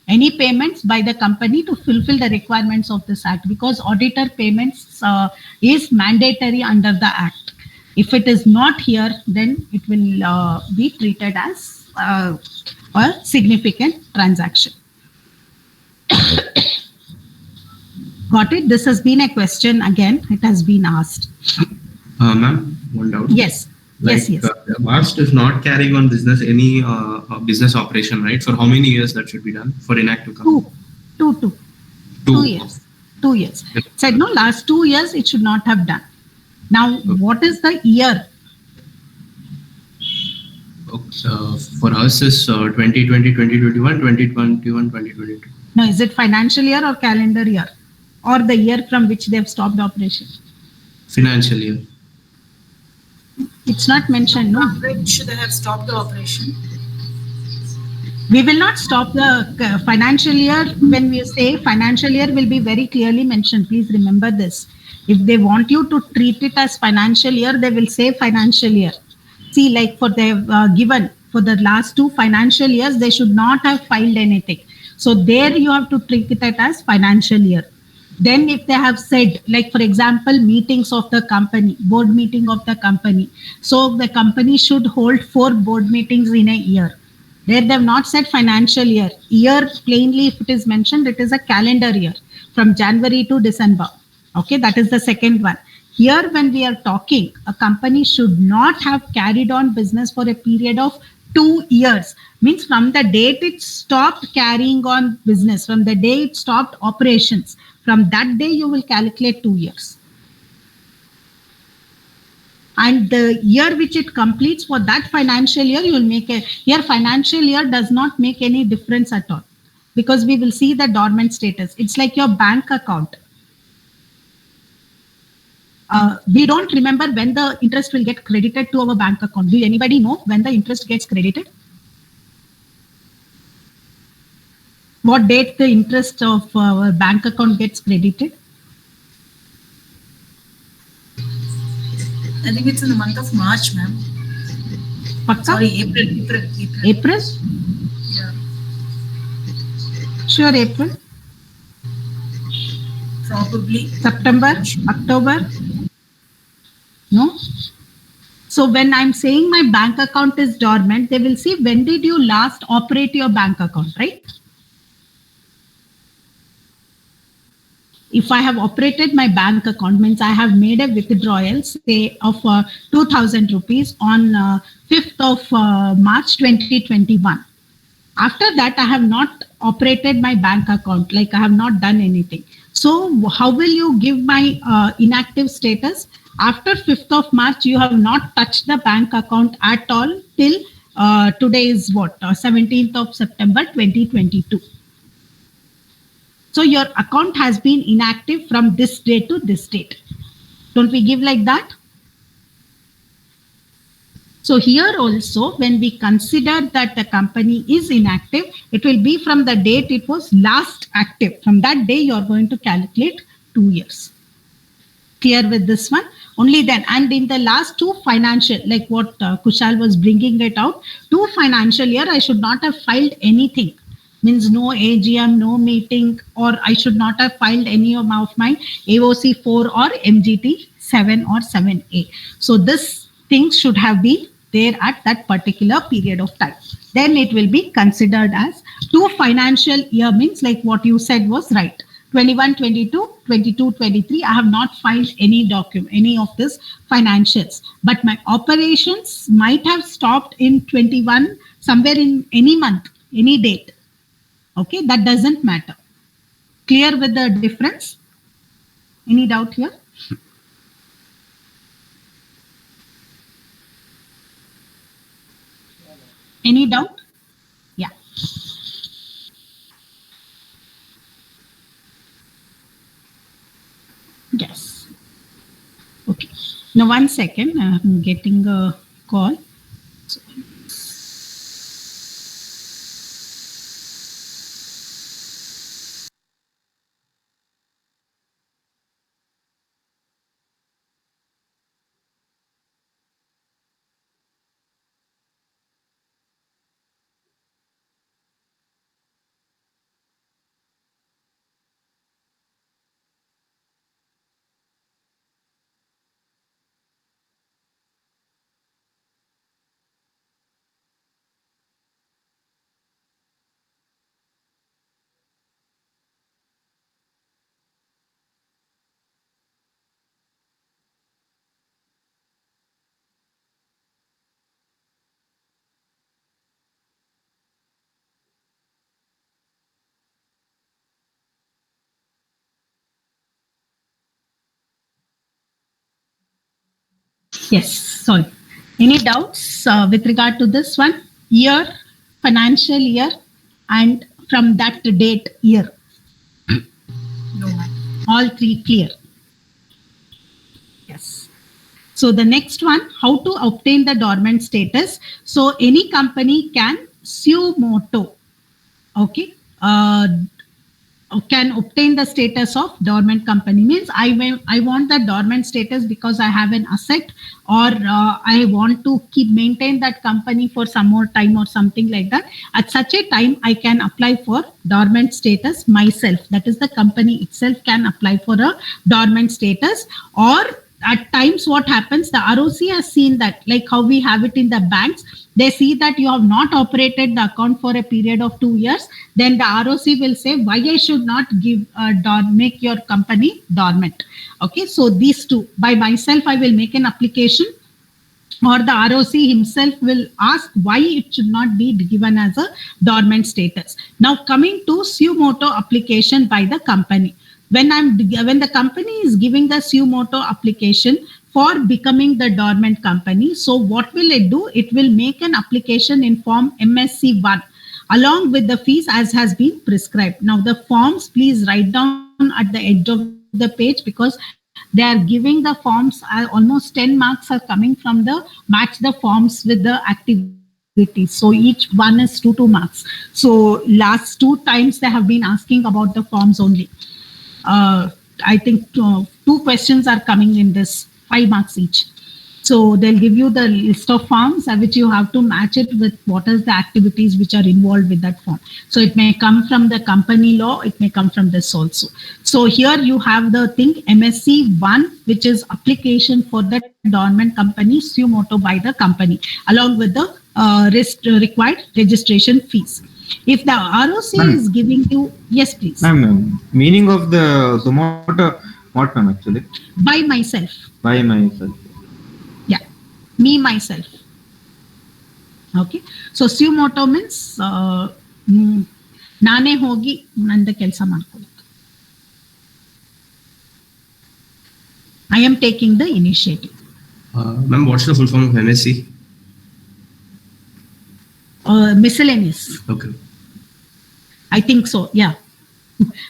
Any payments by the company to fulfill the requirements of this act, because auditor payments is mandatory under the act. If it is not here, then it will be treated as a significant transaction. Got it? This has been a question again. It has been asked. Ma'am, one doubt. Yes. Like, yes. VAST is not carrying on business any business operation, right? For how many years that should be done for inactive company? Two 2 years. 2 years. Yes. Said no, last 2 years it should not have done. Now, what is the year? For us is 2020, 2021, 2021, 2022. No, is it financial year or calendar year? Or the year from which they have stopped operation? Financial year. It's not mentioned, no. Which they have stopped the operation. We will not stop the financial year. When we say financial year, will be very clearly mentioned. Please remember this. If they want you to treat it as financial year, they will say financial year. See, like for the given for the last 2 financial years, they should not have filed anything. So there you have to treat it as financial year. Then if they have said, like for example, meetings of the company, board meeting of the company. So the company should hold 4 board meetings in a year. There they have not said financial year. Year plainly, if it is mentioned, it is a calendar year from January to December. Okay, that is the second one. Here when we are talking, a company should not have carried on business for a period of 2 years. Means from the date it stopped carrying on business, from the day it stopped operations, from that day you will calculate 2 years. And the year which it completes for that financial year, you will make here financial year does not make any difference at all, because we will see the dormant status. It's like your bank account. We don't remember when the interest will get credited to our bank account. Do anybody know when the interest gets credited? What date the interest of our bank account gets credited? I think it's in the month of March, ma'am. Pakka? Sorry, April. April? Yeah. Sure, April. Probably. September, October? No? So when I'm saying my bank account is dormant, they will see when did you last operate your bank account, right? If I have operated my bank account, means I have made a withdrawal, say of 2,000 rupees on 5th of March 2021. After that, I have not operated my bank account, like I have not done anything. So how will you give my inactive status? After 5th of March, you have not touched the bank account at all till Today is what? 17th of September 2022. So your account has been inactive from this date to this date. Don't we give like that? So here also, when we consider that the company is inactive, it will be from the date it was last active. From that day, you are going to calculate 2 years. Clear with this one? Only then. And in the last two financial, like what Kushal was bringing it out, 2 financial year, I should not have filed anything. Means no AGM, no meeting, or I should not have filed any of my AOC 4 or MGT 7 or 7A. So this thing should have been there at that particular period of time. Then it will be considered as 2 financial year, means like what you said was right. 21, 22, 22, 23, I have not filed any document, any of this financials. But my operations might have stopped in 21, somewhere in any month, any date. Okay, that doesn't matter. Clear with the difference? Any doubt here? Any doubt? Yeah. Yes. Okay. Now, 1 second. I'm getting a call. Yes, sorry. Any doubts with regard to this one? Year, financial year, and from that date, year. No, ma'am. All three clear. Yes. So the next one, how to obtain the dormant status. So any company can sue moto. Okay. Can obtain the status of dormant company, means I want the dormant status because I have an asset, or I want to keep maintain that company for some more time or something like that. At such a time, I can apply for dormant status myself. That is, the company itself can apply for a dormant status. Or at times what happens, the ROC has seen that, like how we have it in the banks, they see that you have not operated the account for a period of 2 years, then the ROC will say, why I should not give make your company dormant. Okay, so these two, by myself I will make an application, or the ROC himself will ask why it should not be given as a dormant status. Now coming to suo motu application by the company. When the company is giving the suo motu application for becoming the dormant company, so what will it do? It will make an application in form MSC1 along with the fees as has been prescribed. Now the forms, please write down at the edge of the page, because they are giving the forms, almost 10 marks are coming from the match the forms with the activities. So each one is 2 marks. So last 2 times they have been asking about the forms only. I think 2 questions are coming in this, 5 marks each. So they'll give you the list of forms which you have to match it with what is the activities which are involved with that form. So it may come from the company law, it may come from this also. So here you have the thing MSC 1, which is application for the dormant company suo motu by the company, along with the required registration fees. If the ROC is giving you, yes, please. Ma'am, meaning of the Zomato, what ma'am actually? By myself. By myself. Yeah, me myself. Okay, so suo motu means ನಾನೇ ಹೋಗಿ ನಂದ ಕೆಲಸ ಮಾಡ್ಕೊಳ್ಳೋದು. I am taking the initiative. Ma'am, what's the full form of MSC? Miscellaneous. Okay. I think so. Yeah.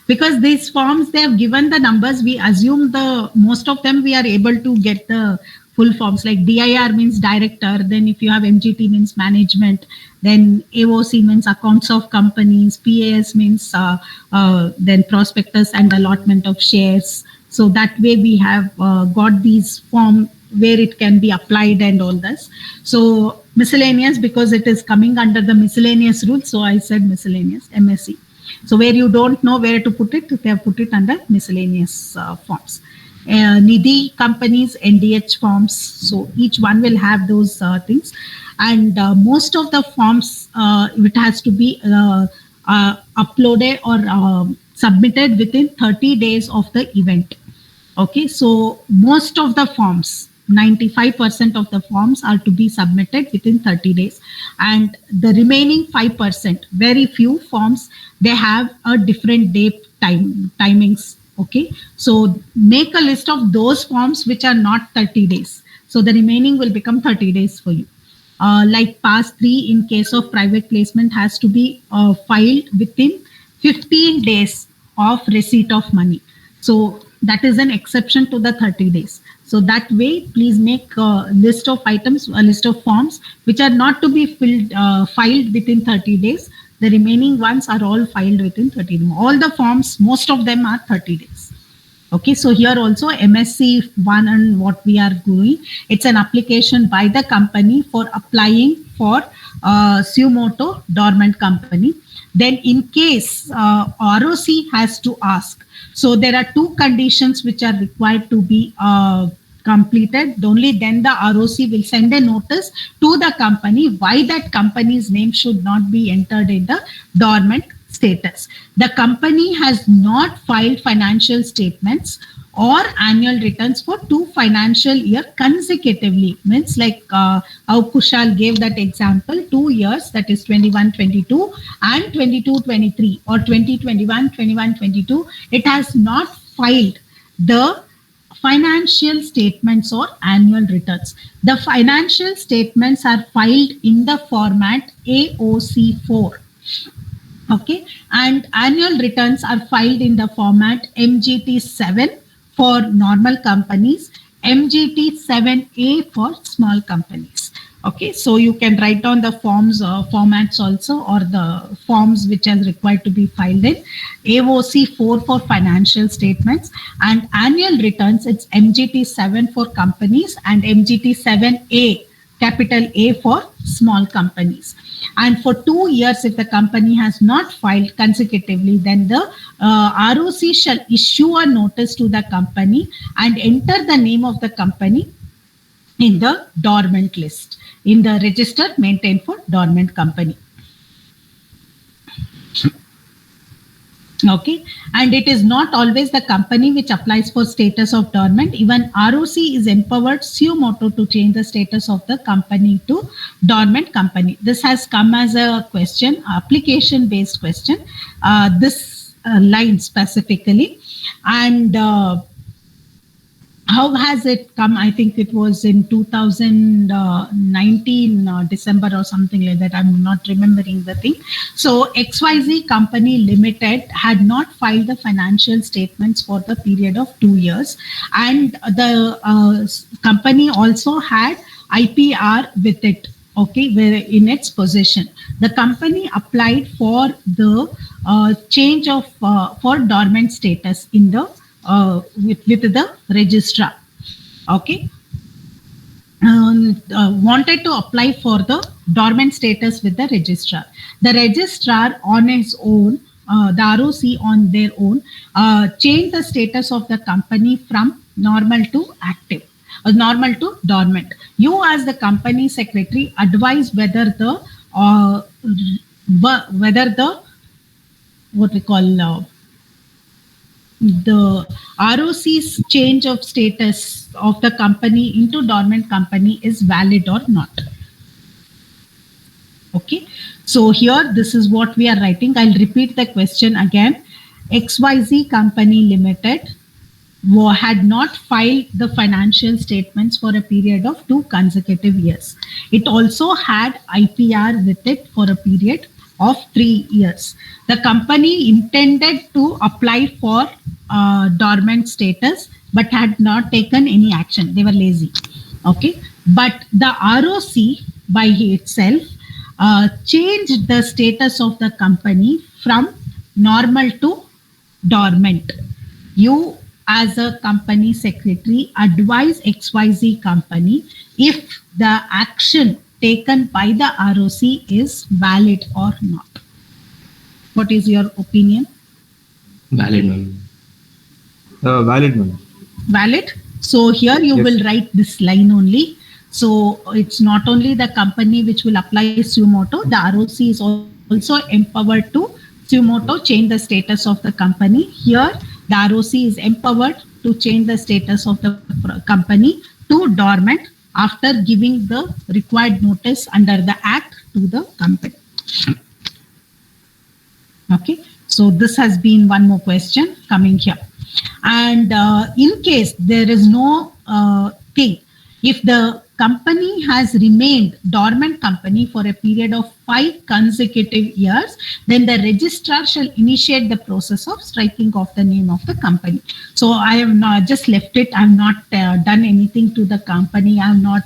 Because these forms, they have given the numbers, we assume the most of them we are able to get the full forms. Like dir means director, then if you have mgt means management, then aoc means accounts of companies, pas means then prospectus and allotment of shares. So that way we have got these form where it can be applied and all this. So miscellaneous, because it is coming under the miscellaneous rule, so I said miscellaneous, msc. So where you don't know where to put it, they have put it under miscellaneous forms. Nidhi companies, NDH forms. So each one will have those things. And most of the forms, it has to be uploaded or submitted within 30 days of the event. Okay, so most of the forms, 95% of the forms are to be submitted within 30 days. And the remaining 5%, very few forms, they have a different date timings. Okay, so make a list of those forms which are not 30 days. So the remaining will become 30 days for you. Like pass 3 in case of private placement has to be filed within 15 days of receipt of money. So that is an exception to the 30 days. So that way, please make a list of items, a list of forms which are not to be filed within 30 days. The remaining ones are all filed within 30 days. All the forms, most of them are 30 days. Okay, so here also MSC 1 and what we are doing, it's an application by the company for applying for sumoto dormant company. Then in case ROC has to ask, so there are two conditions which are required to be completed. Only then the ROC will send a notice to the company why that company's name should not be entered in the dormant status. The company has not filed financial statements or annual returns for 2 financial years consecutively. Means like how Kushal gave that example, 2 years, that is 21-22 and 22-23 or 2021-21-22. It has not filed the financial statements or annual returns. The financial statements are filed in the format AOC4. Okay, and annual returns are filed in the format MGT7 for normal companies, MGT7A for small companies. Okay, so you can write down the forms formats also, or the forms which are required to be filed in AOC4 for financial statements, and annual returns, it's MGT7 for companies and MGT7A, capital A for small companies. And for 2 years, if the company has not filed consecutively, then the ROC shall issue a notice to the company and enter the name of the company in the dormant list, in the register maintained for dormant company. Okay, and it is not always the company which applies for status of dormant. Even ROC is empowered suo motu to change the status of the company to dormant company. This has come as a question, application based question, this line specifically. And how has it come? I think it was in 2019 December or something like that. I'm not remembering the thing. So XYZ Company Limited had not filed the financial statements for the period of 2 years, and the company also had IPR with it. Okay, where in its possession, the company applied for the change of for dormant status in the with the registrar. Okay, wanted to apply for the dormant status with the registrar. The registrar on his own, the ROC on their own, changed the status of the company from normal to active, normal to dormant. You as the company secretary advise whether the what we call the ROC's change of status of the company into dormant company is valid or not. Okay, so here this is what we are writing. I'll repeat the question again. XYZ Company Limited had not filed the financial statements for a period of 2 consecutive years. It also had IPR with it for a period of 3 years. The company intended to apply for dormant status but had not taken any action. They were lazy. Okay. But the ROC by itself changed the status of the company from normal to dormant. You, as a company secretary, advise XYZ company if the action taken by the ROC is valid or not. What is your opinion? Valid, ma'am. Valid, ma'am. Valid. So here you Yes. will write this line only. So it's not only the company which will apply sumoto, the ROC is also empowered to sumoto change the status of the company. Here the ROC is empowered to change the status of the company to dormant after giving the required notice under the act to the company. Okay, so this has been one more question coming here. And in case there is no thing, if the company has remained dormant company for a period of 5 consecutive years, then the registrar shall initiate the process of striking off the name of the company. So I have not just left it. I have not done anything to the company. I have not,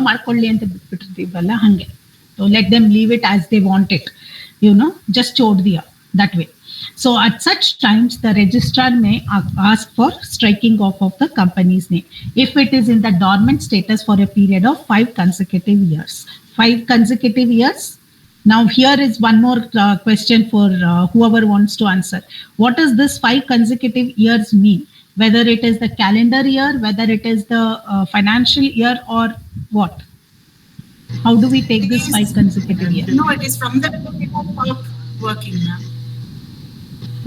ಮಾಡ್ಕೊಳ್ಳಿ ಅಂತ ಬಿಟ್ಬಿಟ್ಟಿರ್ತೀವಲ್ಲ ಹಂಗೆ. So let them leave it as they want it. Just chod diya that way. So at such times, the registrar may ask for striking off of the company's name if it is in the dormant status for a period of 5 consecutive years. 5 consecutive years. Now here is one more question for whoever wants to answer. What does this 5 consecutive years mean? Whether it is the calendar year, whether it is the financial year, or what? How do we take this 5 consecutive years? No, it is from the working, ma'am.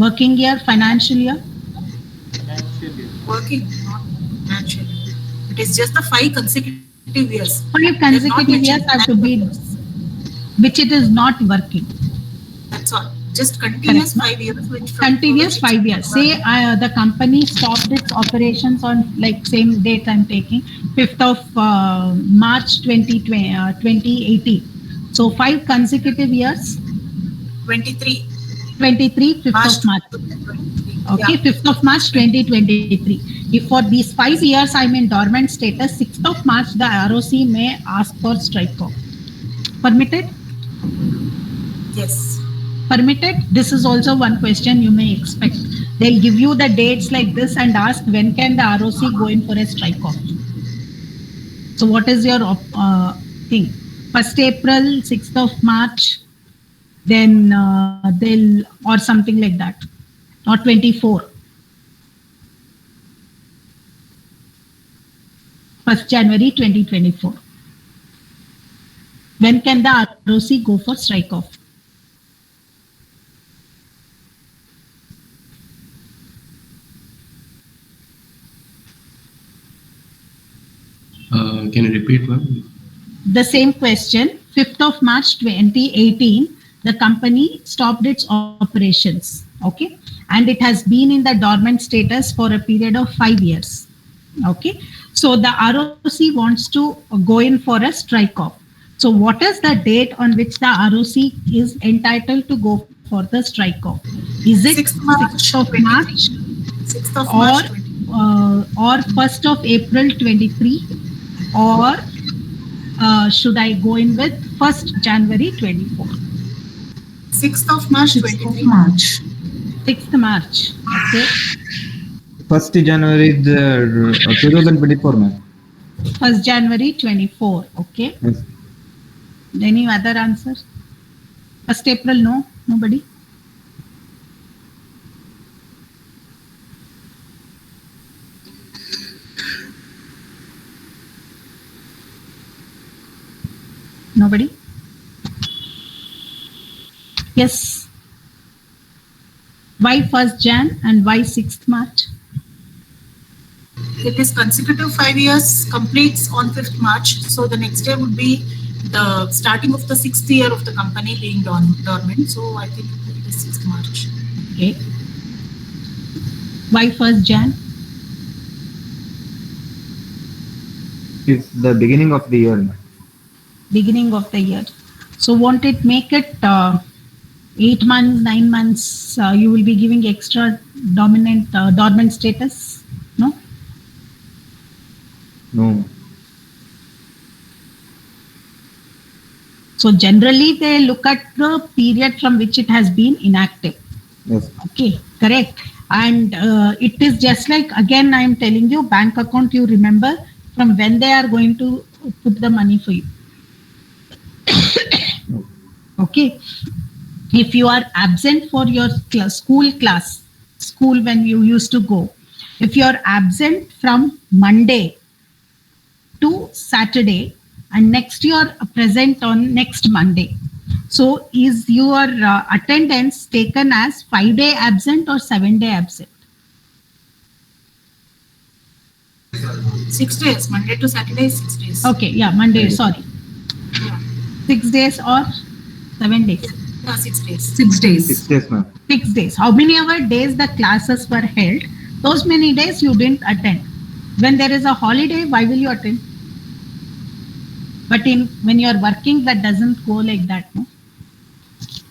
Working year, financial year? Financially. Working, not financially. It is just the 5 consecutive years. 5 consecutive years have to be which it is not working. That's all. Just continuous Correct. 5 years. Which Continuous 5 years. Say the company stopped its operations on like same date I'm taking, 5th of March 2018. So 5 consecutive years. 23. 23, 5th of March. Okay, 5th of March 2023. If for these 5 years I'm in dormant status, 6th of March the ROC may ask for strike off. Permitted? Yes. Permitted? This is also one question you may expect. They'll give you the dates like this and ask when can the ROC go in for a strike off. So what is your thing? 1st April, 6th of March, then they'll, or something like that, or 24. 1st January 2024. When can the ROC go for strike off? Can you repeat, ma'am? The same question, 5th of March 2018, the company stopped its operations, okay? And it has been in the dormant status for a period of 5 years, okay? So the ROC wants to go in for a strike off. So what is the date on which the ROC is entitled to go for the strike off? Is it 6th March 6th of March 6th of March 20. or 1st of April 23, or should I go in with 1st January 24? 6th of March 23. March. 6th March. Okay. 1st January 2024, ma'am. 1st January 24. Okay. Yes. Any other answer? 1st April, no? Nobody? Nobody? Yes. Why 1st Jan and why 6th March? It is consecutive 5 years, completes on 5th March. So the next day would be the starting of the 6th year of the company being dormant. So I think it is 6th March. Okay. Why 1st Jan? It's the beginning of the year, ma'am. Beginning of the year. So won't it make it 8 months, 9 months? You will be giving extra dormant status? No? No. So generally they look at the period from which it has been inactive. Yes. Okay, correct. And it is just like, again, I am telling you, bank account, you remember from when they are going to put the money for you. Okay. If you are absent for your school when you used to go, if you are absent from Monday to Saturday, and next you are present on next Monday. So is your attendance taken as 5-day absent or 7-day absent? 6 days, Monday to Saturday is 6 days. Okay, yeah, Monday, sorry. Yeah. 6 days or 7 days? Yeah, 6 days. 6 days. 6 days, ma'am. 6 days. How many ever days the classes were held, those many days you didn't attend. When there is a holiday, why will you attend? But when you are working, that doesn't go like that, no?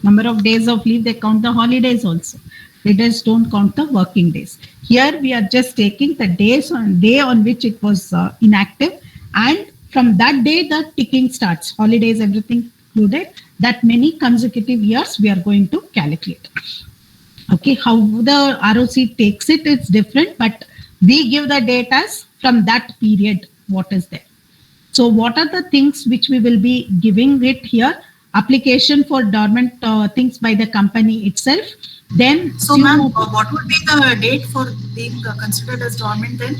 Number of days of leave, they count the holidays also. They just don't count the working days. Here we are just taking the day on which it was inactive, and from that day the ticking starts. Holidays, everything included. That many consecutive years we are going to calculate. Okay, how the ROC takes it, it's different, but we give the data from that period, what is there. So what are the things which we will be giving it here? Application for dormant things by the company itself. Then, So, ma'am, what would be the date for being considered as dormant then?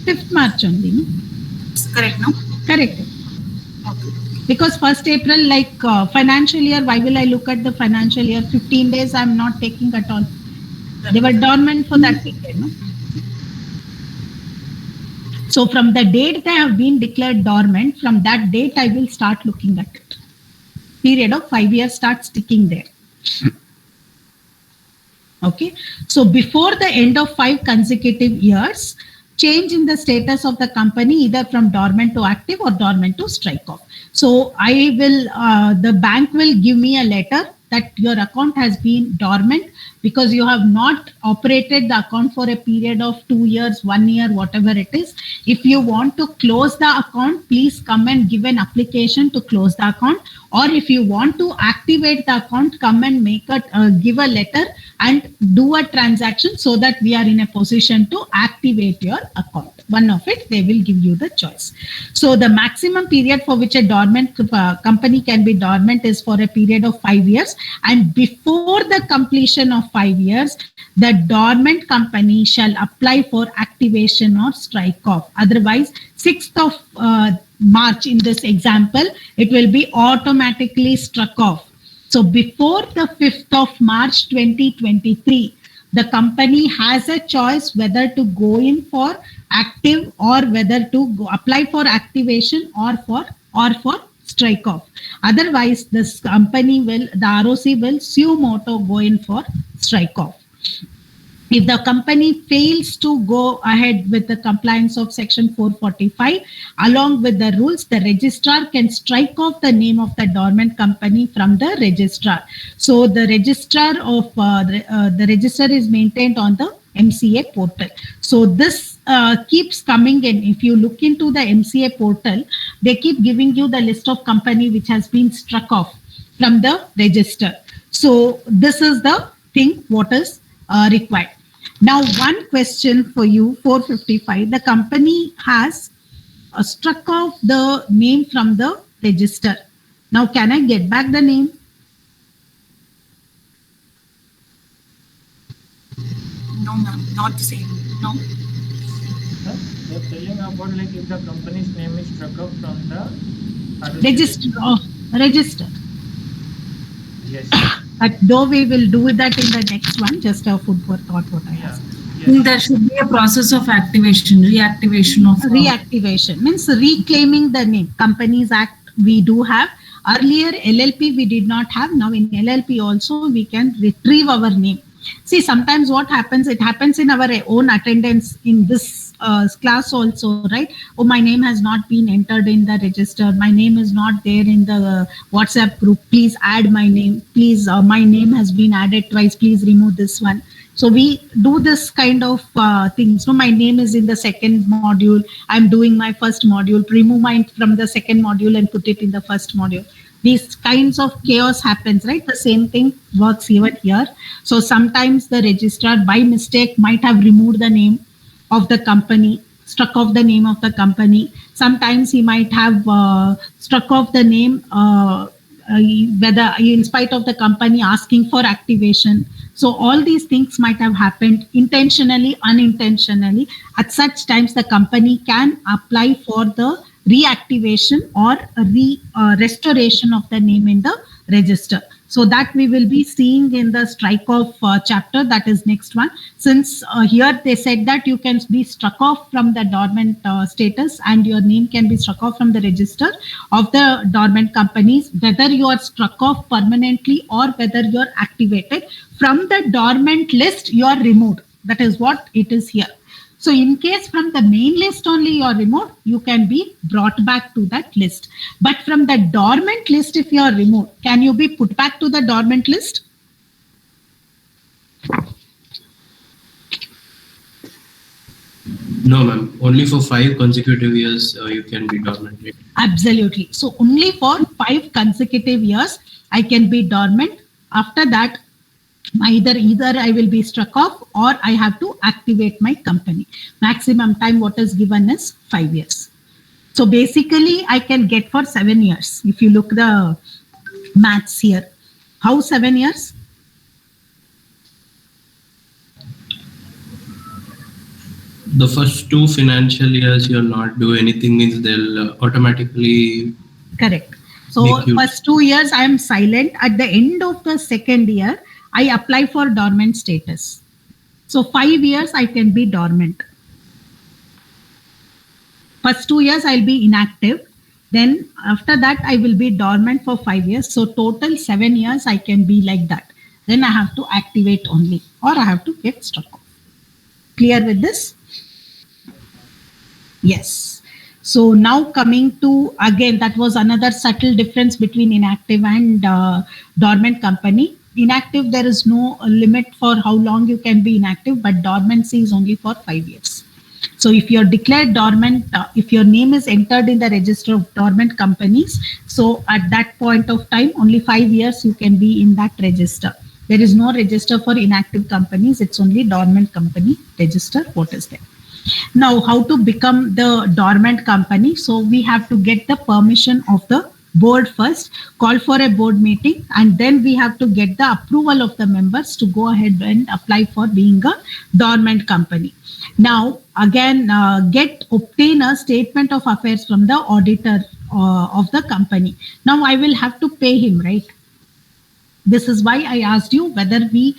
5th March only, no? Correct, no? Correct. Okay. Because 1st April, like financial year, why will I look at the financial year? 15 days I'm not taking at all. They were dormant for that period, no? So from the date they have been declared dormant, from that date I will start looking at it. Period of 5 years starts ticking there. Okay. So before the end of 5 consecutive years, change in the status of the company either from dormant to active or dormant to strike off. So I will, the bank will give me a letter that your account has been dormant because you have not operated the account for a period of 2 years, 1 year, whatever it is. If you want to close the account, please come and give an application to close the account. Or if you want to activate the account, come and make give a letter and do a transaction so that we are in a position to activate your account. One of it, they will give you the choice. So the maximum period for which a dormant company can be dormant is for a period of 5 years. And before the completion of 5 years, the dormant company shall apply for activation or strike off. Otherwise, 6th of March in this example, it will be automatically struck off. So before the 5th of March 2023, the company has a choice whether to go in for active or whether to apply for activation or for strike off. Otherwise, this company will, the ROC will suo moto go in for strike off. If the company fails to go ahead with the compliance of Section 445, along with the rules, the registrar can strike off the name of the dormant company from the registrar. So the registrar of the register is maintained on the MCA portal. So this keeps coming in. If you look into the MCA portal, they keep giving you the list of company which has been struck off from the register. So this is the thing what is required. Now, one question for you, 455. The company has struck off the name from the register. Now, can I get back the name? No, ma'am, not the same. No. They're telling about like if the company's name is struck up from the Register. Oh, register. Yes. But though we will do that in the next one, just a food for thought what I asked. Yes. There should be a process of activation, reactivation of Reactivation means reclaiming the name. Companies Act we do have. Earlier LLP we did not have. Now in LLP also we can retrieve our name. See, sometimes what happens, it happens in our own attendance in this class also, right? Oh, my name has not been entered in the register. My name is not there in the WhatsApp group. Please add my name. Please, my name has been added twice. Please remove this one. So we do this kind of things. So my name is in the second module. I'm doing my first module. Remove mine from the second module and put it in the first module. These kinds of chaos happens, right? The same thing works even here. So sometimes the registrar by mistake might have removed the name of the company, struck off the name of the company. Sometimes he might have struck off the name whether in spite of the company asking for activation. So all these things might have happened intentionally, unintentionally. At such times, the company can apply for the reactivation or restoration of the name in the register. So that we will be seeing in the strike off chapter, that is next one. Since here they said that you can be struck off from the dormant status and your name can be struck off from the register of the dormant companies, whether you are struck off permanently or whether you are activated. From the dormant list, you are removed. That is what it is here. So in case from the main list only you are removed, you can be brought back to that list. But from the dormant list, if you are removed, can you be put back to the dormant list? No, ma'am. Only for 5 consecutive years you can be dormant. Right? Absolutely. So only for 5 consecutive years I can be dormant. After that, either I will be struck off or I have to activate my company. Maximum time what is given is 5 years. So basically I can get for 7 years. If you look the maths here, how 7 years? The first 2 financial years you'll not do anything means they'll automatically. Correct. So first 2 years I am silent. At the end of the second year, I apply for dormant status. So 5 years I can be dormant. First 2 years I'll be inactive. Then after that I will be dormant for 5 years. So total 7 years I can be like that. Then I have to activate only or I have to get struck off. Clear with this? Yes. So now coming to, again, that was another subtle difference between inactive and dormant company. Inactive, there is no limit for how long you can be inactive, but dormancy is only for 5 years. So if you're declared dormant, if your name is entered in the register of dormant companies, so at that point of time, only 5 years you can be in that register. There is no register for inactive companies. It's only dormant company register. What is there? Now, how to become the dormant company? So we have to get the permission of the board first, call for a board meeting, and then we have to get the approval of the members to go ahead and apply for being a dormant company. Now, again, obtain a statement of affairs from the auditor of the company. Now, I will have to pay him, right? This is why I asked you whether the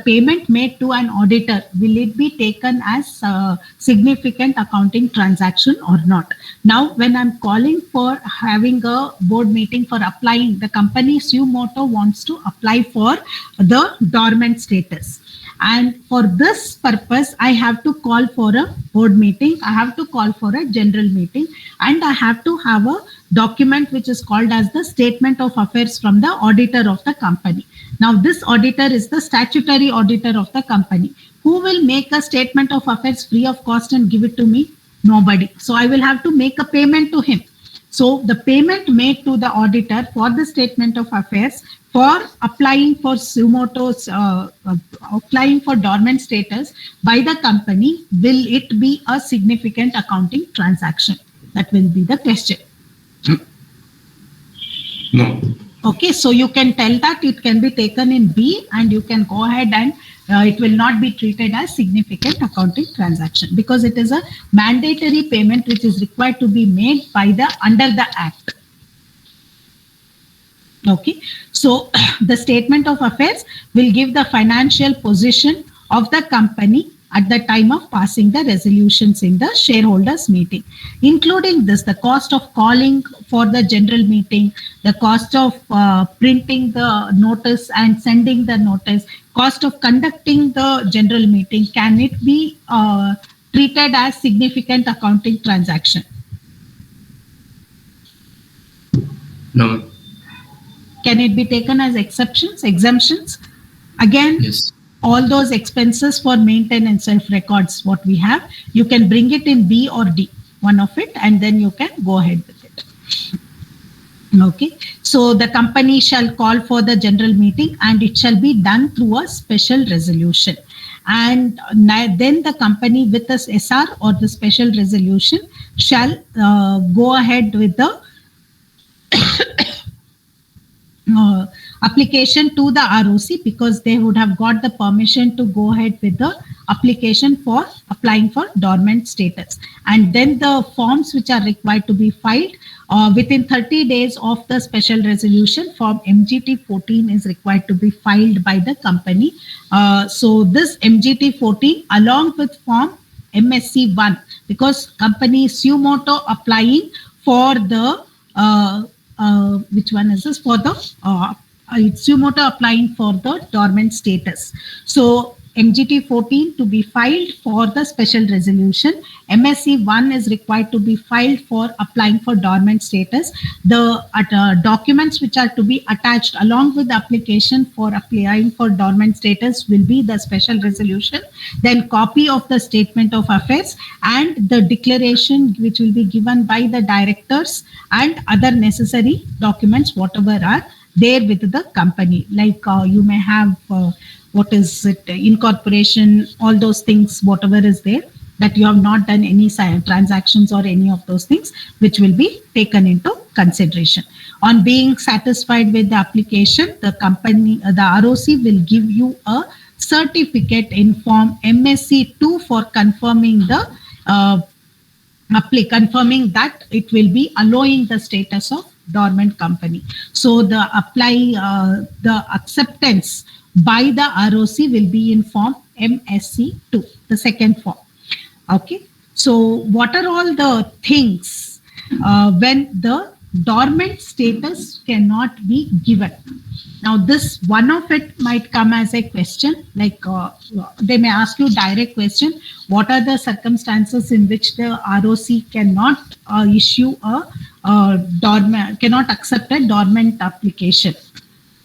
payment made to an auditor, will it be taken as a significant accounting transaction or not? Now, when I'm calling for having a board meeting for applying, the company suo moto wants to apply for the dormant status. And for this purpose, I have to call for a board meeting. I have to call for a general meeting, and I have to have a document which is called as the statement of affairs from the auditor of the company. Now, this auditor is the statutory auditor of the company. Who will make a statement of affairs free of cost and give it to me? Nobody. So I will have to make a payment to him. So the payment made to the auditor for the statement of affairs for applying for sumoto's applying for dormant status by the company, will it be a significant accounting transaction? That will be the question. No. Okay, so you can tell that it can be taken in B, and you can go ahead and it will not be treated as significant accounting transaction because it is a mandatory payment which is required to be made by the under the Act. Okay, so the statement of affairs will give the financial position of the company at the time of passing the resolutions in the shareholders meeting, including this, the cost of calling for the general meeting, the cost of printing the notice and sending the notice, cost of conducting the general meeting, can it be treated as significant accounting transaction? No. Can it be taken as exemptions? Again, Yes. all those expenses for maintenance of records, what we have, you can bring it in B or D, one of it, and then you can go ahead with it. Okay, so the company shall call for the general meeting and it shall be done through a special resolution. And then the company with the SR or the special resolution shall go ahead with the application to the ROC, because they would have got the permission to go ahead with the application for applying for dormant status. And then the forms which are required to be filed within 30 days of the special resolution, form MGT 14 is required to be filed by the company. So this MGT 14 along with form MSC 1, because company is suo motu applying for the which one is this, for the it's suo motu applying for the dormant status. So MGT 14 to be filed for the special resolution. MSC 1 is required to be filed for applying for dormant status. The documents which are to be attached along with the application for applying for dormant status will be the special resolution, then copy of the statement of affairs and the declaration which will be given by the directors and other necessary documents whatever are there with the company. Like you may have what is it, incorporation, all those things, whatever is there, that you have not done any transactions or any of those things, which will be taken into consideration. On being satisfied with the application, the company, the ROC will give you a certificate in form MSC 2 for confirming the confirming that it will be allowing the status of dormant company. So the the acceptance by the ROC will be in form MSC 2, the second form. Okay. So what are all the things when the dormant status cannot be given? Now this one of it might come as a question, like they may ask you direct question, what are the circumstances in which the ROC cannot issue a dormant, cannot accept a dormant application?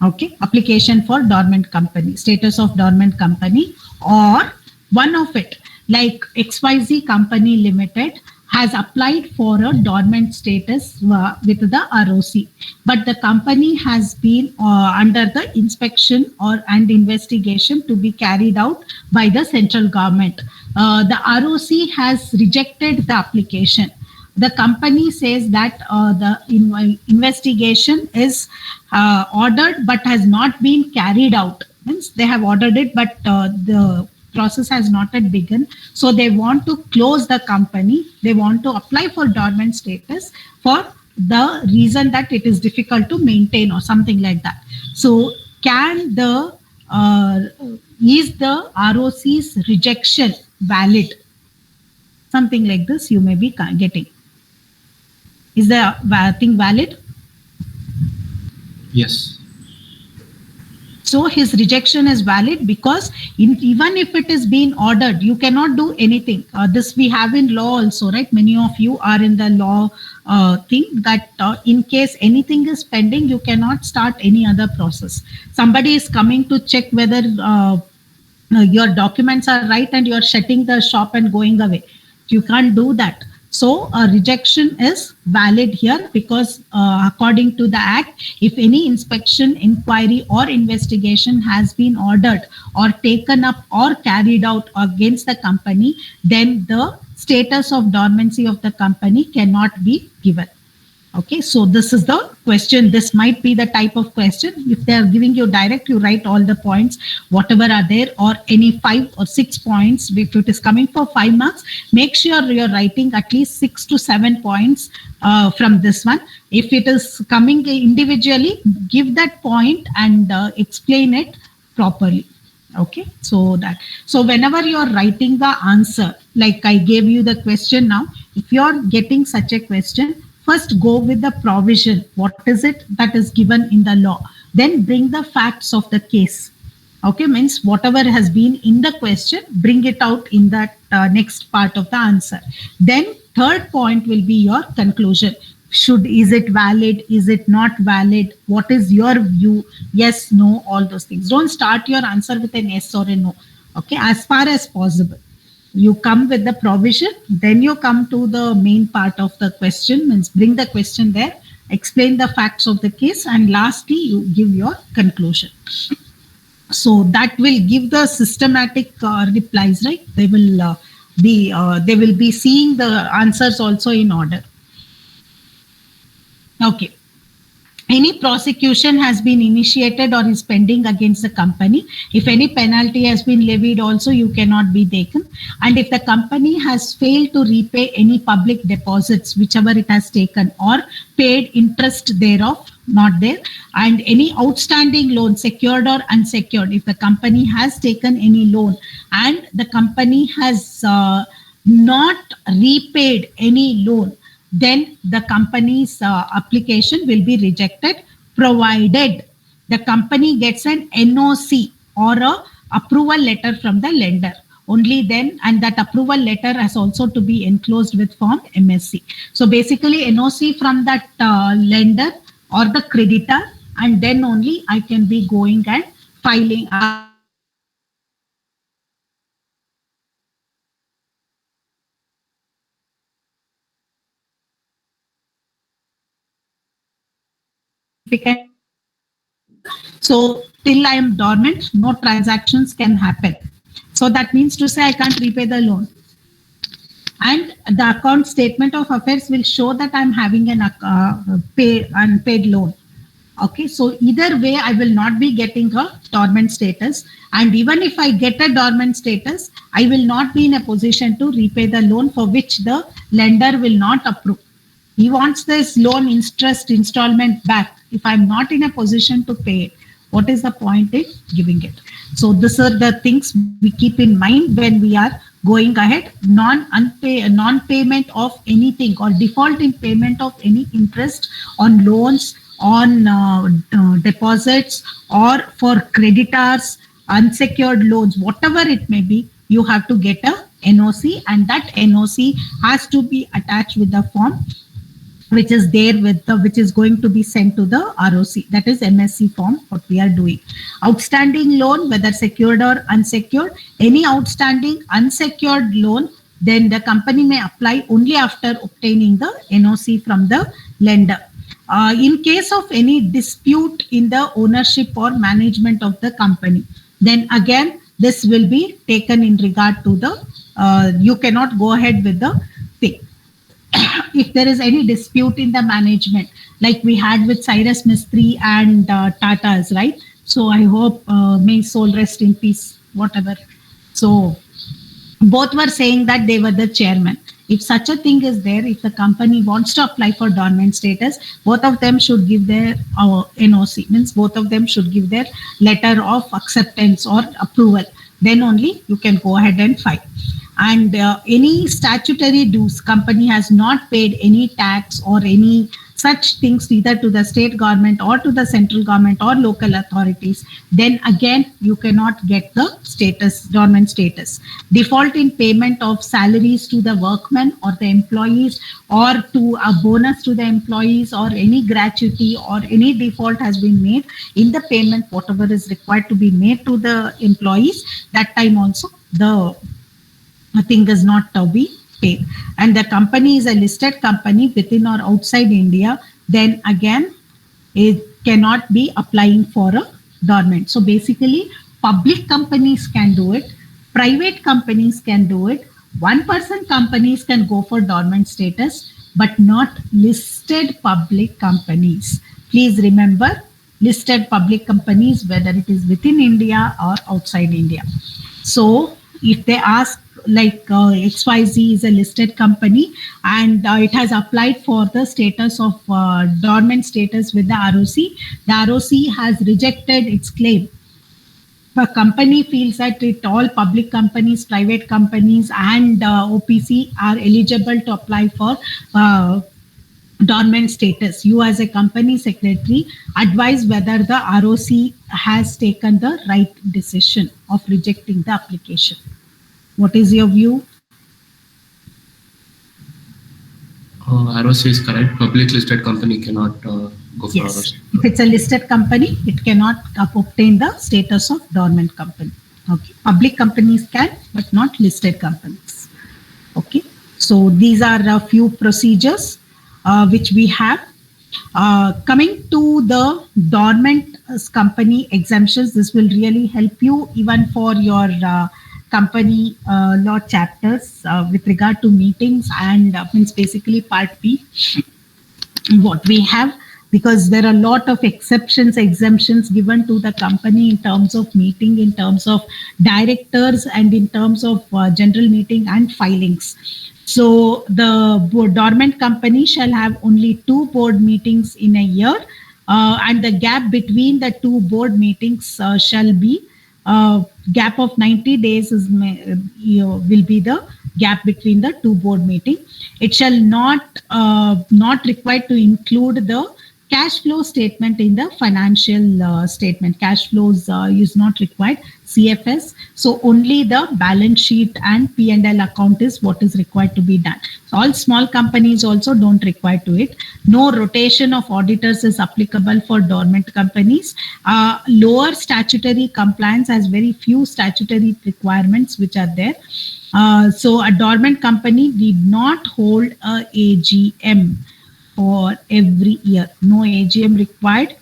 Okay, application for dormant company, status of dormant company, or one of it, like XYZ Company Limited has applied for a dormant status with the ROC, but the company has been under the inspection and investigation to be carried out by the central government. The ROC has rejected the application. The company says that the investigation is ordered but has not been carried out. Means they have ordered it, but the process has not yet begun. So they want to close the company. They want to apply for dormant status for the reason that it is difficult to maintain or something like that. So can the is the ROC's rejection valid? Something like this you may be getting. Is the thing valid? Yes. So his rejection is valid because even if it is being ordered, you cannot do anything. This we have in law also, right? Many of you are in the law thing that in case anything is pending, you cannot start any other process. Somebody is coming to check whether your documents are right and you are shutting the shop and going away. You can't do that. So a rejection is valid here because according to the Act, if any inspection, inquiry or investigation has been ordered or taken up or carried out against the company, then the status of dormancy of the company cannot be given. Okay, so this is the question. This might be the type of question. If they are giving you direct, you write all the points, whatever are there, or any 5 or 6 points. If it is coming for 5 marks, make sure you're writing at least 6 to 7 points from this one. If it is coming individually, give that point and explain it properly. Okay, so whenever you're writing the answer, like I gave you the question now, if you're getting such a question, first go with the provision. What is it that is given in the law? Then bring the facts of the case. Okay, means whatever has been in the question, bring it out in that next part of the answer. Then third point will be your conclusion. Is it valid? Is it not valid? What is your view? Yes, no, all those things. Don't start your answer with an yes or a no. Okay, as far as possible. You come with the provision, then you come to the main part of the question, means bring the question there, explain the facts of the case, and lastly, you give your conclusion. So that will give the systematic replies, right? They will be seeing the answers also in order. Okay. Any prosecution has been initiated or is pending against the company. If any penalty has been levied also, you cannot be taken. And if the company has failed to repay any public deposits, whichever it has taken, or paid interest thereof, not there, and any outstanding loan, secured or unsecured, if the company has taken any loan and the company has not repaid any loan, then the company's application will be rejected, provided the company gets an NOC or a approval letter from the lender. Only then, and that approval letter has also to be enclosed with form MSC. So basically NOC from that lender or the creditor, and then only I can be going and filing. So till I am dormant, no transactions can happen. So that means to say I can't repay the loan. And the account statement of affairs will show that I'm having an unpaid loan. Okay, so either way, I will not be getting a dormant status. And even if I get a dormant status, I will not be in a position to repay the loan for which the lender will not approve. He wants this loan interest installment back. If I'm not in a position to pay it, what is the point in giving it? So these are the things we keep in mind when we are going ahead. Non-payment of anything or default in payment of any interest on loans, on deposits, or for creditors, unsecured loans, whatever it may be, you have to get a NOC, and that NOC has to be attached with the form which is there with the, which is going to be sent to the ROC, that is MSC form, what we are doing. Outstanding loan, whether secured or unsecured, any outstanding unsecured loan, then the company may apply only after obtaining the NOC from the lender. In case of any dispute in the ownership or management of the company, then again, this will be taken in regard to the, you cannot go ahead with the thing. If there is any dispute in the management, like we had with Cyrus Mistry and Tata's, right? So I hope may soul rest in peace, whatever. So both were saying that they were the chairman. If such a thing is there, if the company wants to apply for dormant status, both of them should give their NOC, means both of them should give their letter of acceptance or approval. Then only you can go ahead and file. And any statutory dues, company has not paid any tax or any such things either to the state government or to the central government or local authorities, then again you cannot get the status, dormant status. Default in payment of salaries to the workmen or the employees, or to a bonus to the employees, or any gratuity, or any default has been made in the payment, whatever is required to be made to the employees, that time also the thing is not to be paid. And the company is a listed company within or outside India, then again it cannot be applying for a dormant. So basically public companies can do it, private companies can do it, one-person companies can go for dormant status, but not listed public companies. Please remember, listed public companies, whether it is within India or outside India. So if they ask, like XYZ is a listed company and it has applied for the status of dormant status with the ROC has rejected its claim. The company feels that all public companies, private companies and OPC are eligible to apply for dormant status. You as a company secretary advise whether the ROC has taken the right decision of rejecting the application. What is your view? ROC is correct. Public listed company cannot go for Yes. ROC. If it's a listed company, it cannot obtain the status of dormant company. Okay. Public companies can, but not listed companies. Okay. So these are a few procedures which we have. Coming to the dormant company exemptions, this will really help you even for your company law chapters with regard to meetings and means basically part B. What we have, because there are a lot of exceptions, exemptions given to the company in terms of meeting, in terms of directors, and in terms of general meeting and filings. So the dormant company shall have only 2 board meetings in a year, and the gap between the 2 board meetings shall be gap of 90 days will be the gap between the 2 board meeting. It shall not required to include the cash flow statement in the financial statement. Cash flows is not required. CFS. So only the balance sheet and P&L account is what is required to be done. So all small companies also don't require to it. No rotation of auditors is applicable for dormant companies. Lower statutory compliance has very few statutory requirements which are there. So a dormant company did not hold a AGM for every year. No AGM required.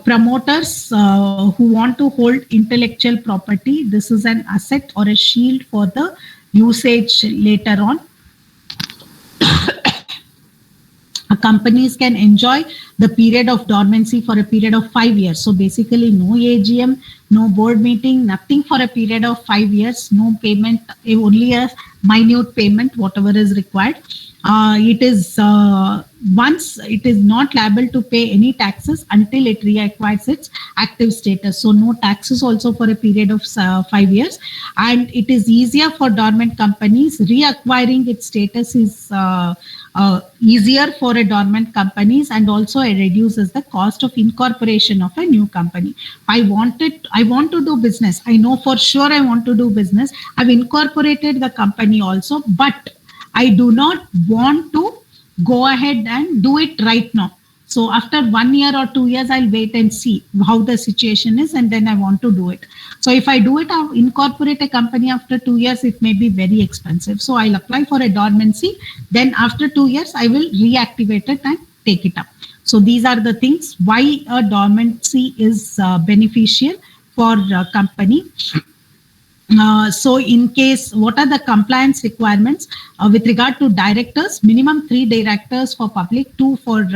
Promoters who want to hold intellectual property, this is an asset or a shield for the usage later on. Companies can enjoy the period of dormancy for a period of 5 years. So basically no AGM, no board meeting, nothing for a period of 5 years, no payment, only a minute payment, whatever is required. It is once it is not liable to pay any taxes until it reacquires its active status. So no taxes also for a period of 5 years. And it is easier for dormant companies. Reacquiring its status is easier for a dormant companies, and also it reduces the cost of incorporation of a new company. I want to do business. I know for sure I want to do business. I've incorporated the company also, but I do not want to go ahead and do it right now. So after 1 year or 2 years, I'll wait and see how the situation is, and then I want to do it. So if I do it, I'll incorporate a company after 2 years, it may be very expensive. So I'll apply for a dormancy. Then after 2 years, I will reactivate it and take it up. So these are the things why a dormancy is beneficial for a company. So in case, what are the compliance requirements with regard to directors? Minimum 3 directors for public, 2 for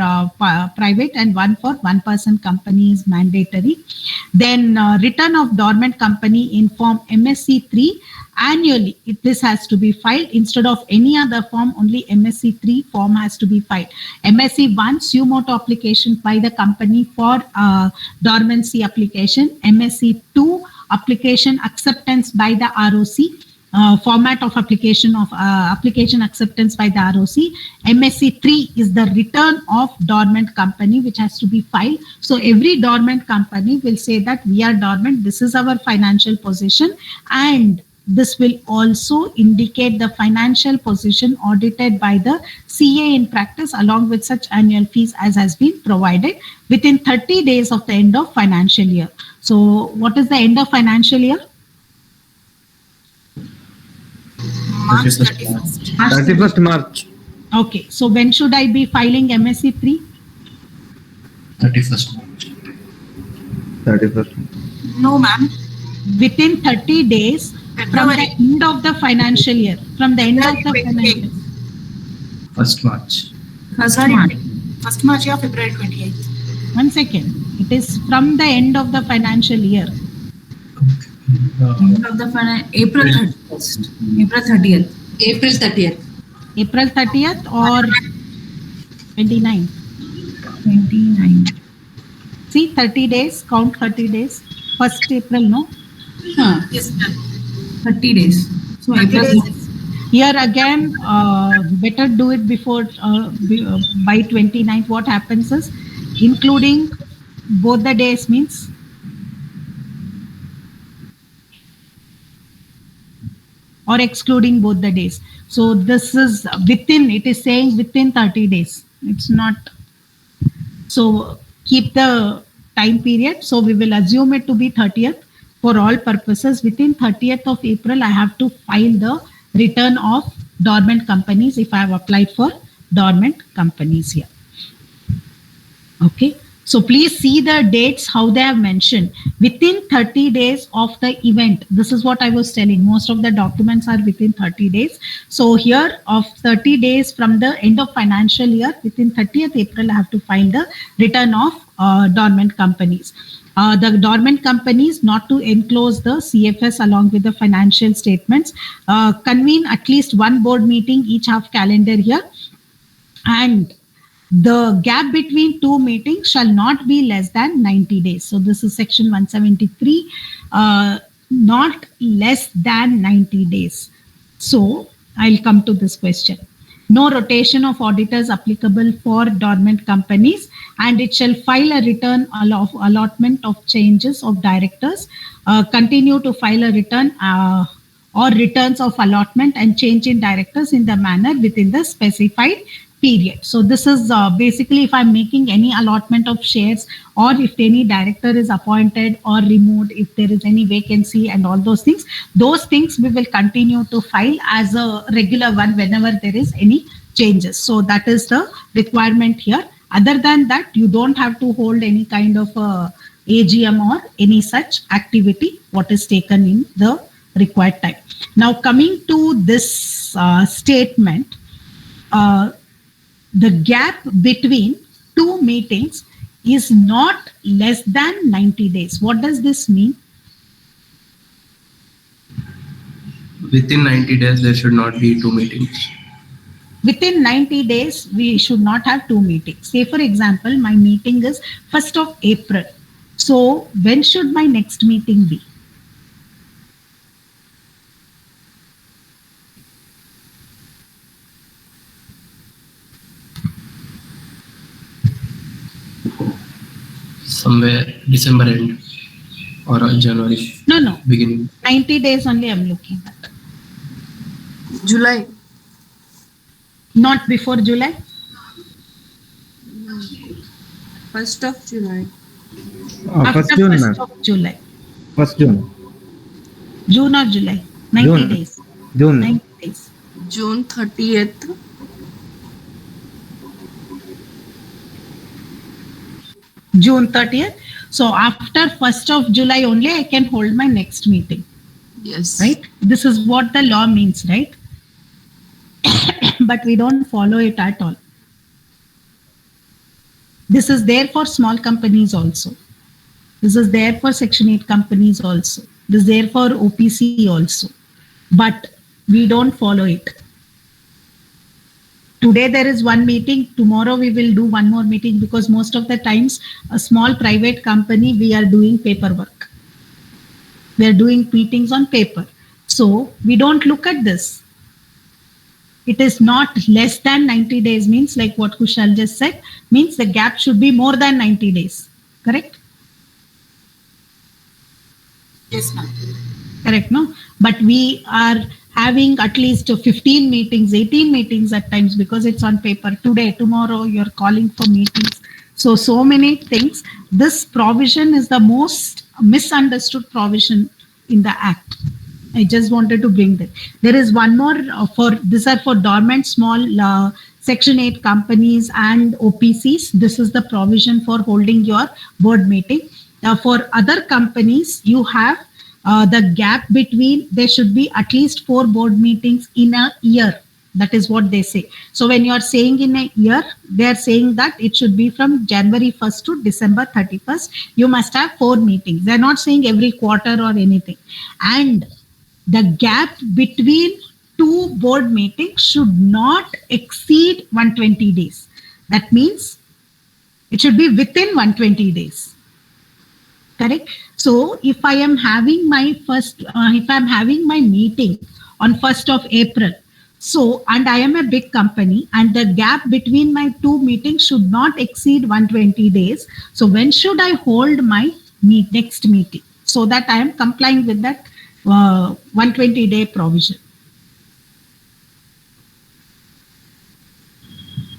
private, and 1 for 1-person company is mandatory. Then return of dormant company in form MSC3 annually. This has to be filed instead of any other form. Only MSC3 form has to be filed. MSC1 suo motu application by the company for dormancy application. MSC2 application acceptance by the ROC, format of application acceptance by the ROC. MSC3 is the return of dormant company which has to be filed. So every dormant company will say that we are dormant, this is our financial position, and this will also indicate the financial position audited by the CA in practice along with such annual fees as has been provided within 30 days of the end of financial year. So what is the end of financial year? March 31st. 31st March. Okay, so when should I be filing MSC3? 31st March. 31st. No, ma'am. Within 30 days from the end of the financial year. From the end of the financial year. 1st March. First March or February 28th. 1 second. It is from the end of the financial year. End of the April 31st. April 30th. April 30th. April 30th or 29th? 29. See, 30 days, count 30 days. 1st April, no? Huh. Yes, ma'am. 30 days. So 30 April. days. Here again, better do it before by 29th. What happens is, including both the days means or excluding both the days. So this is within, it is saying within 30 days. It's not. So keep the time period. So we will assume it to be 30th for all purposes. Within 30th of April, I have to file the return of dormant companies if I have applied for dormant companies here. Okay. So please see the dates, how they have mentioned. Within 30 days of the event, this is what I was telling. Most of the documents are within 30 days. So here of 30 days from the end of financial year, within 30th April, I have to file the return of dormant companies. The dormant companies not to enclose the CFS along with the financial statements, convene at least one board meeting each half calendar year, and the gap between two meetings shall not be less than 90 days. So this is section 173, not less than 90 days. So I'll come to this question. No rotation of auditors applicable for dormant companies, and it shall file a return of allotment of changes of directors, continue to file a return or returns of allotment and change in directors in the manner within the specified period. So this is basically if I'm making any allotment of shares, or if any director is appointed or removed, if there is any vacancy and all those things we will continue to file as a regular one whenever there is any changes. So that is the requirement here. Other than that, you don't have to hold any kind of AGM or any such activity what is taken in the required time. Now coming to this statement, the gap between two meetings is not less than 90 days. What does this mean? Within 90 days, there should not be two meetings. Within 90 days, we should not have two meetings. Say, for example, my meeting is 1st of April. So when should my next meeting be? Somewhere December end or January No. beginning. 90 days only I'm looking at. July. Not before July? 1st of July. After First June, 1st ma'am. of July. First June. June or July? 90 June. days. June. 90 days. June 30th. June 30th. So after 1st of July only I can hold my next meeting, Yes. right? This is what the law means, right? But we don't follow it at all. This is there for small companies also. This is there for Section 8 companies also. This is there for OPC also. But we don't follow it. Today there is one meeting, tomorrow we will do one more meeting, because most of the times a small private company, we are doing paperwork. We are doing meetings on paper. So we don't look at this. It is not less than 90 days means, like what Kushal just said, means the gap should be more than 90 days. Correct? Yes, ma'am. Correct, no? But we are having at least 15 meetings, 18 meetings at times, because it's on paper. Today, tomorrow, you're calling for meetings. So many things. This provision is the most misunderstood provision in the Act. I just wanted to bring that. There is one more these are for dormant small Section 8 companies and OPCs. This is the provision for holding your board meeting. For other companies, you have the gap between, there should be at least 4 board meetings in a year. That is what they say. So when you are saying in a year, they are saying that it should be from January 1st to December 31st. You must have 4 meetings. They're not saying every quarter or anything. And the gap between 2 board meetings should not exceed 120 days. That means it should be within 120 days. Correct? So if I am having my if I'm having my meeting on 1st of April, So, and I am a big company, and the gap between my two meetings should not exceed 120 days. So, when should I hold my next meeting? So that I am complying with that 120-day provision.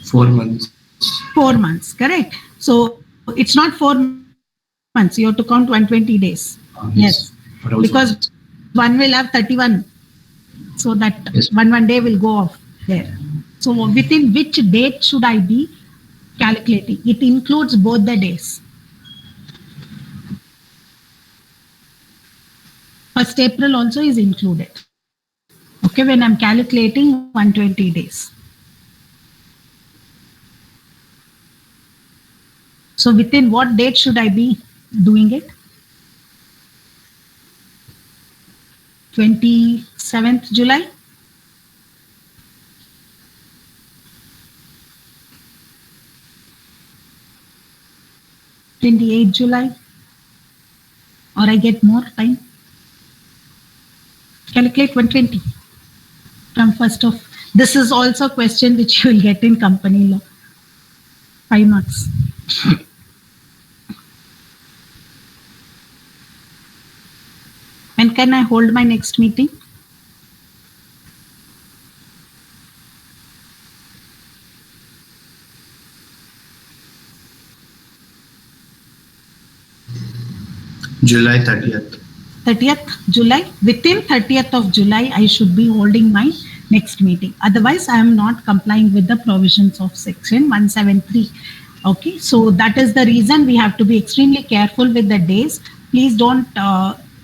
4 months. 4 months, correct? So it's not 4 months. You have to count 120 days. Yes, Yes. But also, because one will have 31. So that yes. one day will go off there. So within which date should I be calculating? It includes both the days. 1st April also is included. Okay, when I'm calculating 120 days. So within what date should I be doing it? 27th July? 28th July? Or I get more time? Calculate 120 from 1st of. This is also a question which you will get in company law. 5 marks. When can I hold my next meeting? July 30th. 30th July. Within 30th of July, I should be holding my next meeting. Otherwise, I am not complying with the provisions of section 173. Okay, so that is the reason we have to be extremely careful with the days. Please don't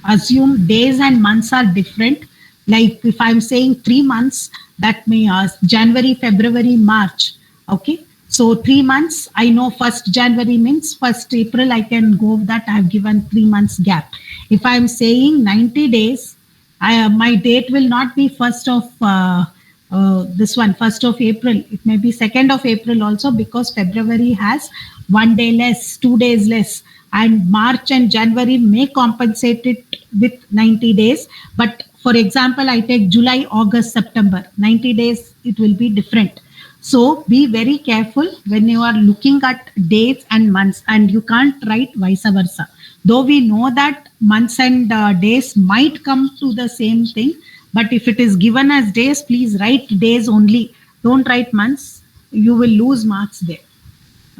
assume days and months are different. Like if I'm saying 3 months, that means January, February, March. Okay, so 3 months, I know 1st January means 1st April, I can go with that. I have given 3 months gap. If I'm saying 90 days, my date will not be 1st of this one, 1st of April. It may be 2nd of April also, because February has 1 day less, 2 days less, and March and January may compensate it with 90 days. But for example, I take July, August, September, 90 days, it will be different. So be very careful when you are looking at dates and months, and you can't write vice versa. Though we know that months and days might come to the same thing, but if it is given as days, please write days only. Don't write months. You will lose marks there.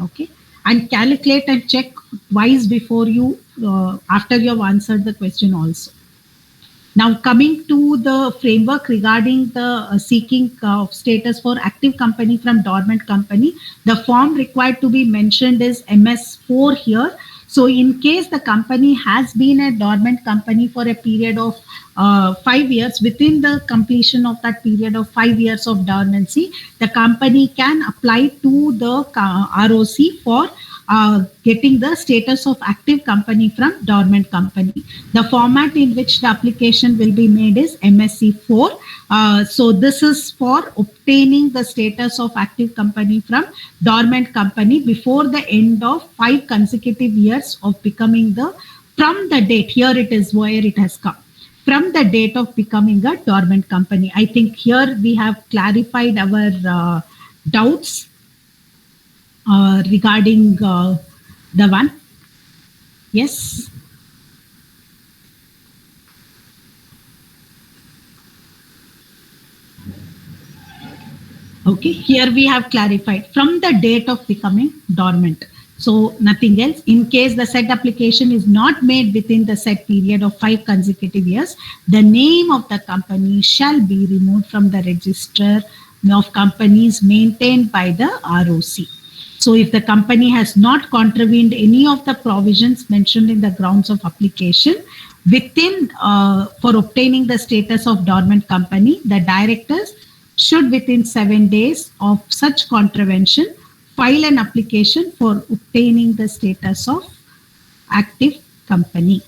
Okay. And calculate and check twice before you, after you have answered the question also. Now, coming to the framework regarding the seeking of status for active company from dormant company, the form required to be mentioned is MS4 here. So, in case the company has been a dormant company for a period of 5 years, within the completion of that period of 5 years of dormancy, the company can apply to the ROC for getting the status of active company from dormant company. The format in which the application will be made is MSC4. So this is for obtaining the status of active company from dormant company before the end of 5 consecutive years of becoming from the date. Here it is where it has come. From the date of becoming a dormant company. I think here we have clarified our doubts regarding the one. Yes. Okay, here we have clarified from the date of becoming dormant. So nothing else. In case the said application is not made within the said period of 5 consecutive years, the name of the company shall be removed from the register of companies maintained by the ROC. So if the company has not contravened any of the provisions mentioned in the grounds of application, within for obtaining the status of dormant company, the directors should within 7 days of such contravention file an application for obtaining the status of active company.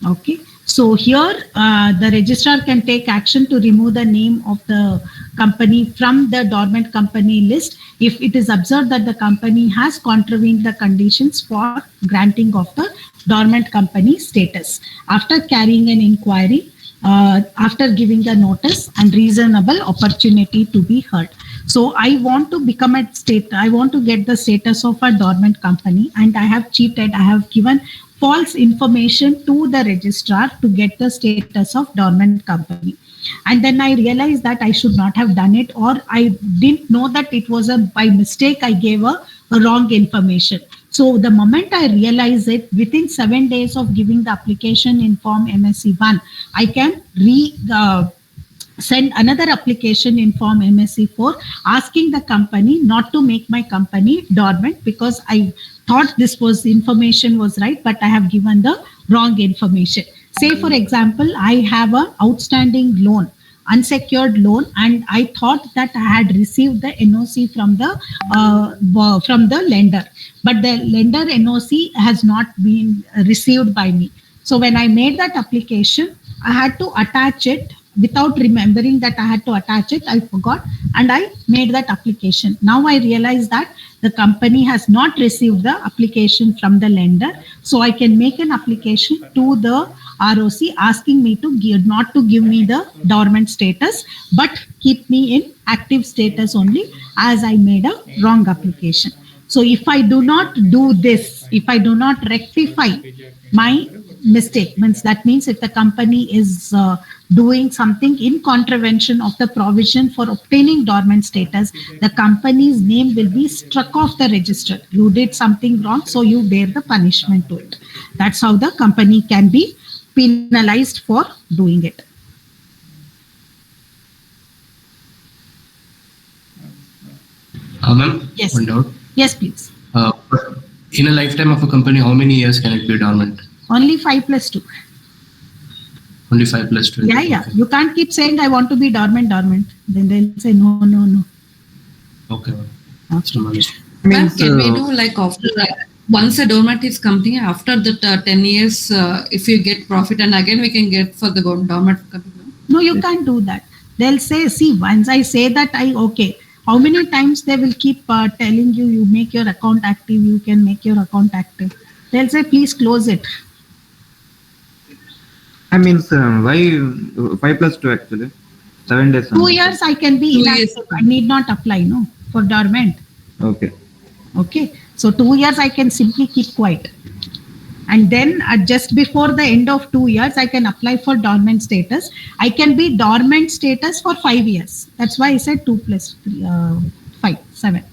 Okay, so here the registrar can take action to remove the name of the company from the dormant company list if it is observed that the company has contravened the conditions for granting of the dormant company status. After carrying an inquiry, after giving a notice and reasonable opportunity to be heard. So I want to become a state. I want to get the status of a dormant company, and I have cheated. I have given false information to the registrar to get the status of dormant company. And then I realized that I should not have done it, or I didn't know that it was a by mistake I gave a wrong information. So the moment I realize it, within 7 days of giving the application in form MSc1, I can send another application in form MSc4 asking the company not to make my company dormant, because I thought this was information was right, but I have given the wrong information. Say for example, I have an outstanding loan, unsecured loan, and I thought that I had received the NOC from the lender, but the lender NOC has not been received by me. So when I made that application, I had to attach it. Without remembering that I had to attach it, I forgot, and I made that application. Now I realize that the company has not received the application from the lender, so I can make an application to the ROC asking me to not to give me the dormant status, but keep me in active status only, as I made a wrong application. So if I do not do this, if I do not rectify my mistake, that means if the company is doing something in contravention of the provision for obtaining dormant status, the company's name will be struck off the register. You did something wrong, so you bear the punishment to it. That's how the company can be penalized for doing it. Ma'am, Yes. one doubt. Yes, please. In a lifetime of a company, how many years can it be dormant? Only 5 plus 2. Only 5 plus 2. Yeah. Okay. You can't keep saying I want to be dormant. Then they'll say no. Okay, ma'am. Okay. Ma'am, can we do like after once a dormant is company, after that 10 years, if you get profit and again we can get for the dormant company? No, you can't do that. They'll say, see, once I say that okay. How many times they will keep telling you make your account active, you can make your account active. They'll say, please close it. I mean, why 5 plus 2 actually? 7 days. 2 years I can be inactive. I need not apply, no, for dormant. Okay. Okay. So 2 years I can simply keep quiet. And then just before the end of 2 years, I can apply for dormant status. I can be dormant status for 5 years. That's why I said 2 plus 3, 5, 7.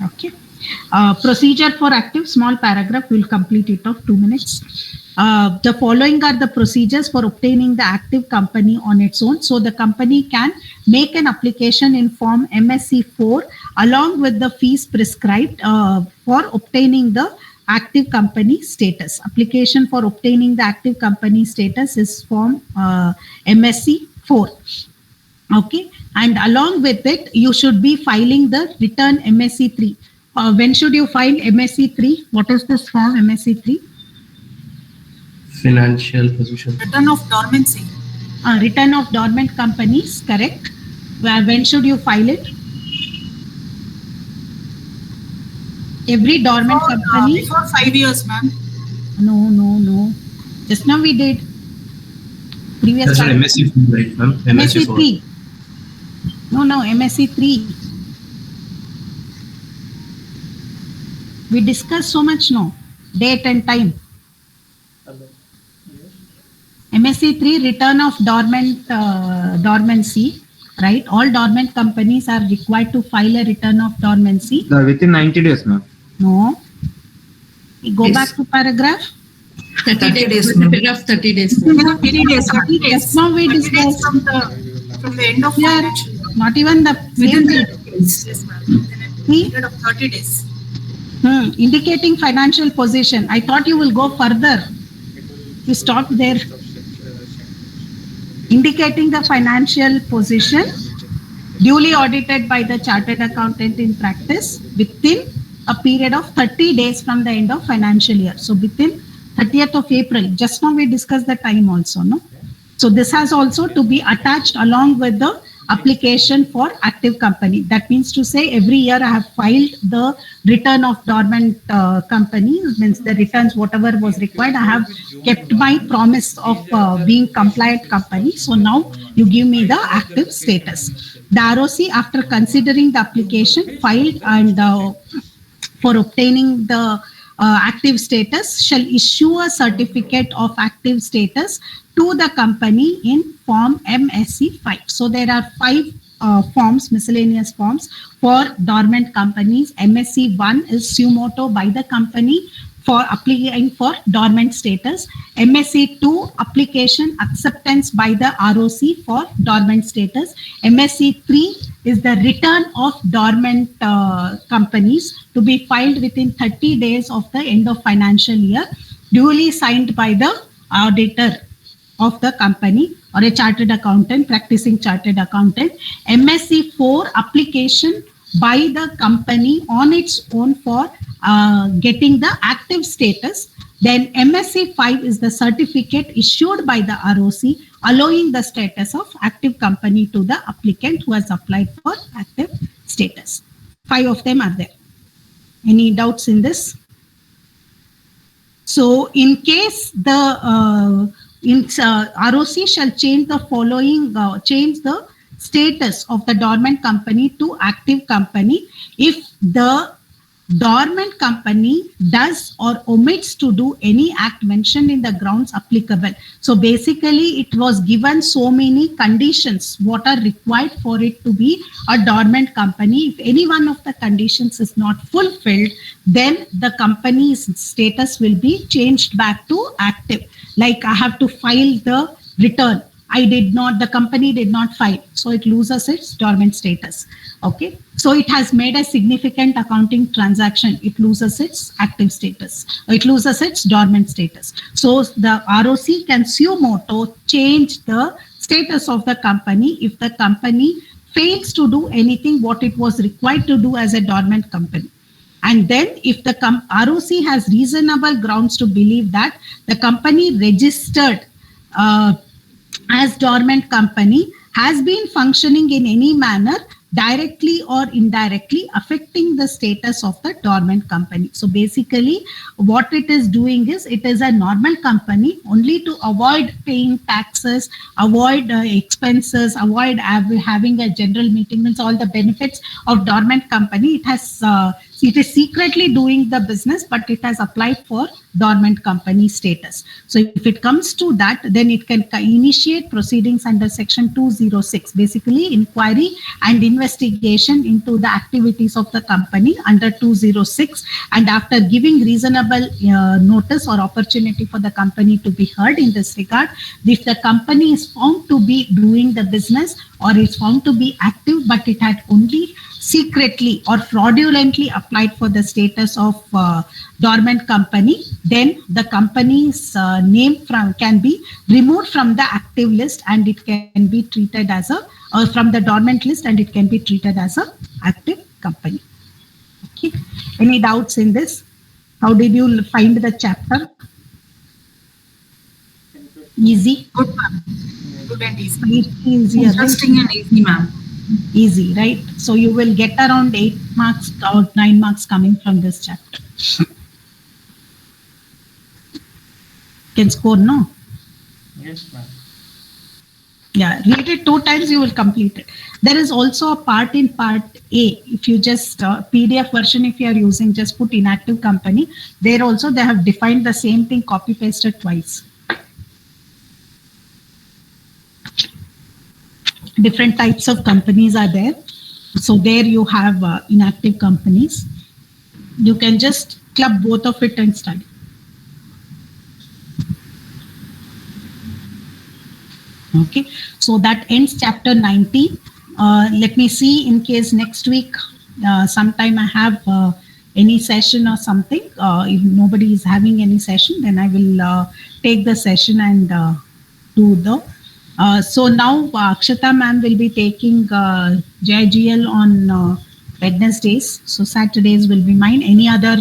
Okay. Procedure for active, small paragraph, we'll complete it of 2 minutes. The following are the procedures for obtaining the active company on its own. So the company can make an application in form MSc4 along with the fees prescribed for obtaining the active company status. Application for obtaining the active company status is form MSc4. Okay. And along with it, you should be filing the return MSc3. When should you file MSc3? What is this form MSc3? Financial position. Return of dormancy. Return of dormant companies, correct. When should you file it? Every dormant company. Before 5 years, ma'am. No. Just now we did. Previous That's time. an MSc4, right, ma'am? MSc3. No, MSc3. We discussed so much, no? Date and time. Hello. Yes. MSc3, return of dormancy, right? All dormant companies are required to file a return of dormancy. Within 90 days, ma'am. No. We go Yes. back to paragraph. 30 days. ma'am. Paragraph 30 days. 30 days. 30 days. Just now we 30 days discussed. from the end of Here, financial year. not even the Within same. 30 days. Yes, ma'am. Within a period of 30 days. Indicating financial position. I thought you will go further. You stopped there. Indicating the financial position duly audited by the chartered accountant in practice within a period of 30 days from the end of financial year. So within 30th of April. Just now we discussed the time also, no? So this has also to be attached along with the application for active company. That means to say every year I have filed the return of dormant company, means the returns, whatever was required. I have kept my promise of being compliant company. So now you give me the active status. The ROC, after considering the application filed and for obtaining the active status, shall issue a certificate of active status to the company in form MSC 5. So there are 5 forms, miscellaneous forms for dormant companies. MSC 1 is suo motu by the company for applying for dormant status. MSC 2, application acceptance by the ROC for dormant status. MSC 3 is the return of dormant companies to be filed within 30 days of the end of financial year, duly signed by the auditor of the company or a chartered accountant, practicing chartered accountant. MSC 4, application by the company on its own for getting the active status. Then MSC 5 is the certificate issued by the ROC allowing the status of active company to the applicant who has applied for active status. 5 of them are there. Any doubts in this? So in case the ROC shall change the following, change the status of the dormant company to active company if the dormant company does or omits to do any act mentioned in the grounds applicable. So basically it was given so many conditions what are required for it to be a dormant company. If any one of the conditions is not fulfilled, then the company's status will be changed back to active. Like I have to file the return. I did not, the company did not file, so it loses its dormant status. Okay, so it has made a significant accounting transaction, it loses its active status, it loses its dormant status. So the ROC can suo motu change the status of the company if the company fails to do anything what it was required to do as a dormant company. And then if the ROC has reasonable grounds to believe that the company registered as dormant company has been functioning in any manner directly or indirectly affecting the status of the dormant company. So basically what it is doing is it is a normal company only to avoid paying taxes, avoid expenses, avoid having a general meeting, means all the benefits of dormant company. It is secretly doing the business, but it has applied for dormant company status. So if it comes to that, then it can initiate proceedings under section 206, basically inquiry and investigation into the activities of the company under 206. And after giving reasonable notice or opportunity for the company to be heard in this regard, if the company is found to be doing the business or is found to be active, but it had only secretly or fraudulently applied for the status of dormant company, then the company's name can be removed from the active list and it can be treated as a, or from the dormant list, and it can be treated as a active company. Okay. Any doubts in this? How did you find the chapter? Easy? Good, ma'am. Good and easy. Easy, Interesting and easy, ma'am. Easy, right? So you will get around 8 marks or 9 marks coming from this chapter. Can score, no? Yes, ma'am. Yeah, read it 2 times, you will complete it. There is also a part in part A. If you just PDF version, if you are using, just put inactive company. There also they have defined the same thing, copy pasted twice. Different types of companies are there. So there you have inactive companies. You can just club both of it and study. Okay, so that ends chapter 90. Let me see in case next week, sometime I have any session or something. If nobody is having any session, then I will take the session and do the. So now Akshata ma'am will be taking JIGL on Wednesdays. So Saturdays will be mine. Any other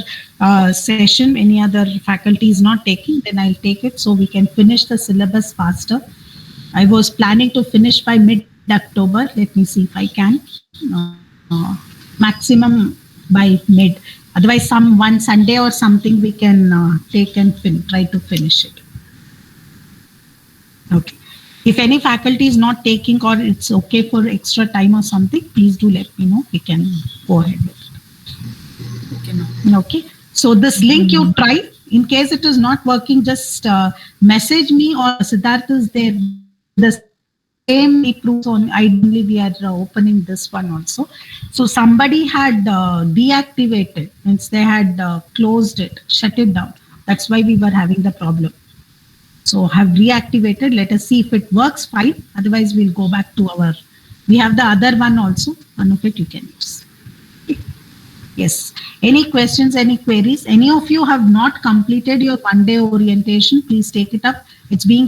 session, any other faculty is not taking, then I'll take it so we can finish the syllabus faster. I was planning to finish by mid October. Let me see if I can. Maximum by mid. Otherwise, some one Sunday or something we can take and try to finish it. Okay. If any faculty is not taking or it's okay for extra time or something, please do let me know. We can go ahead with it. Okay. So this link you try. In case it is not working, just message me or Siddharth is there. The same proofs on. Ideally, we are opening this one also. So somebody had deactivated, means they had closed it, shut it down. That's why we were having the problem. So have reactivated. Let us see if it works. Fine. Otherwise, we'll go back to our. We have the other one also. One of it you can use. Yes. Any questions, any queries? Any of you have not completed your one-day orientation, please take it up. It's being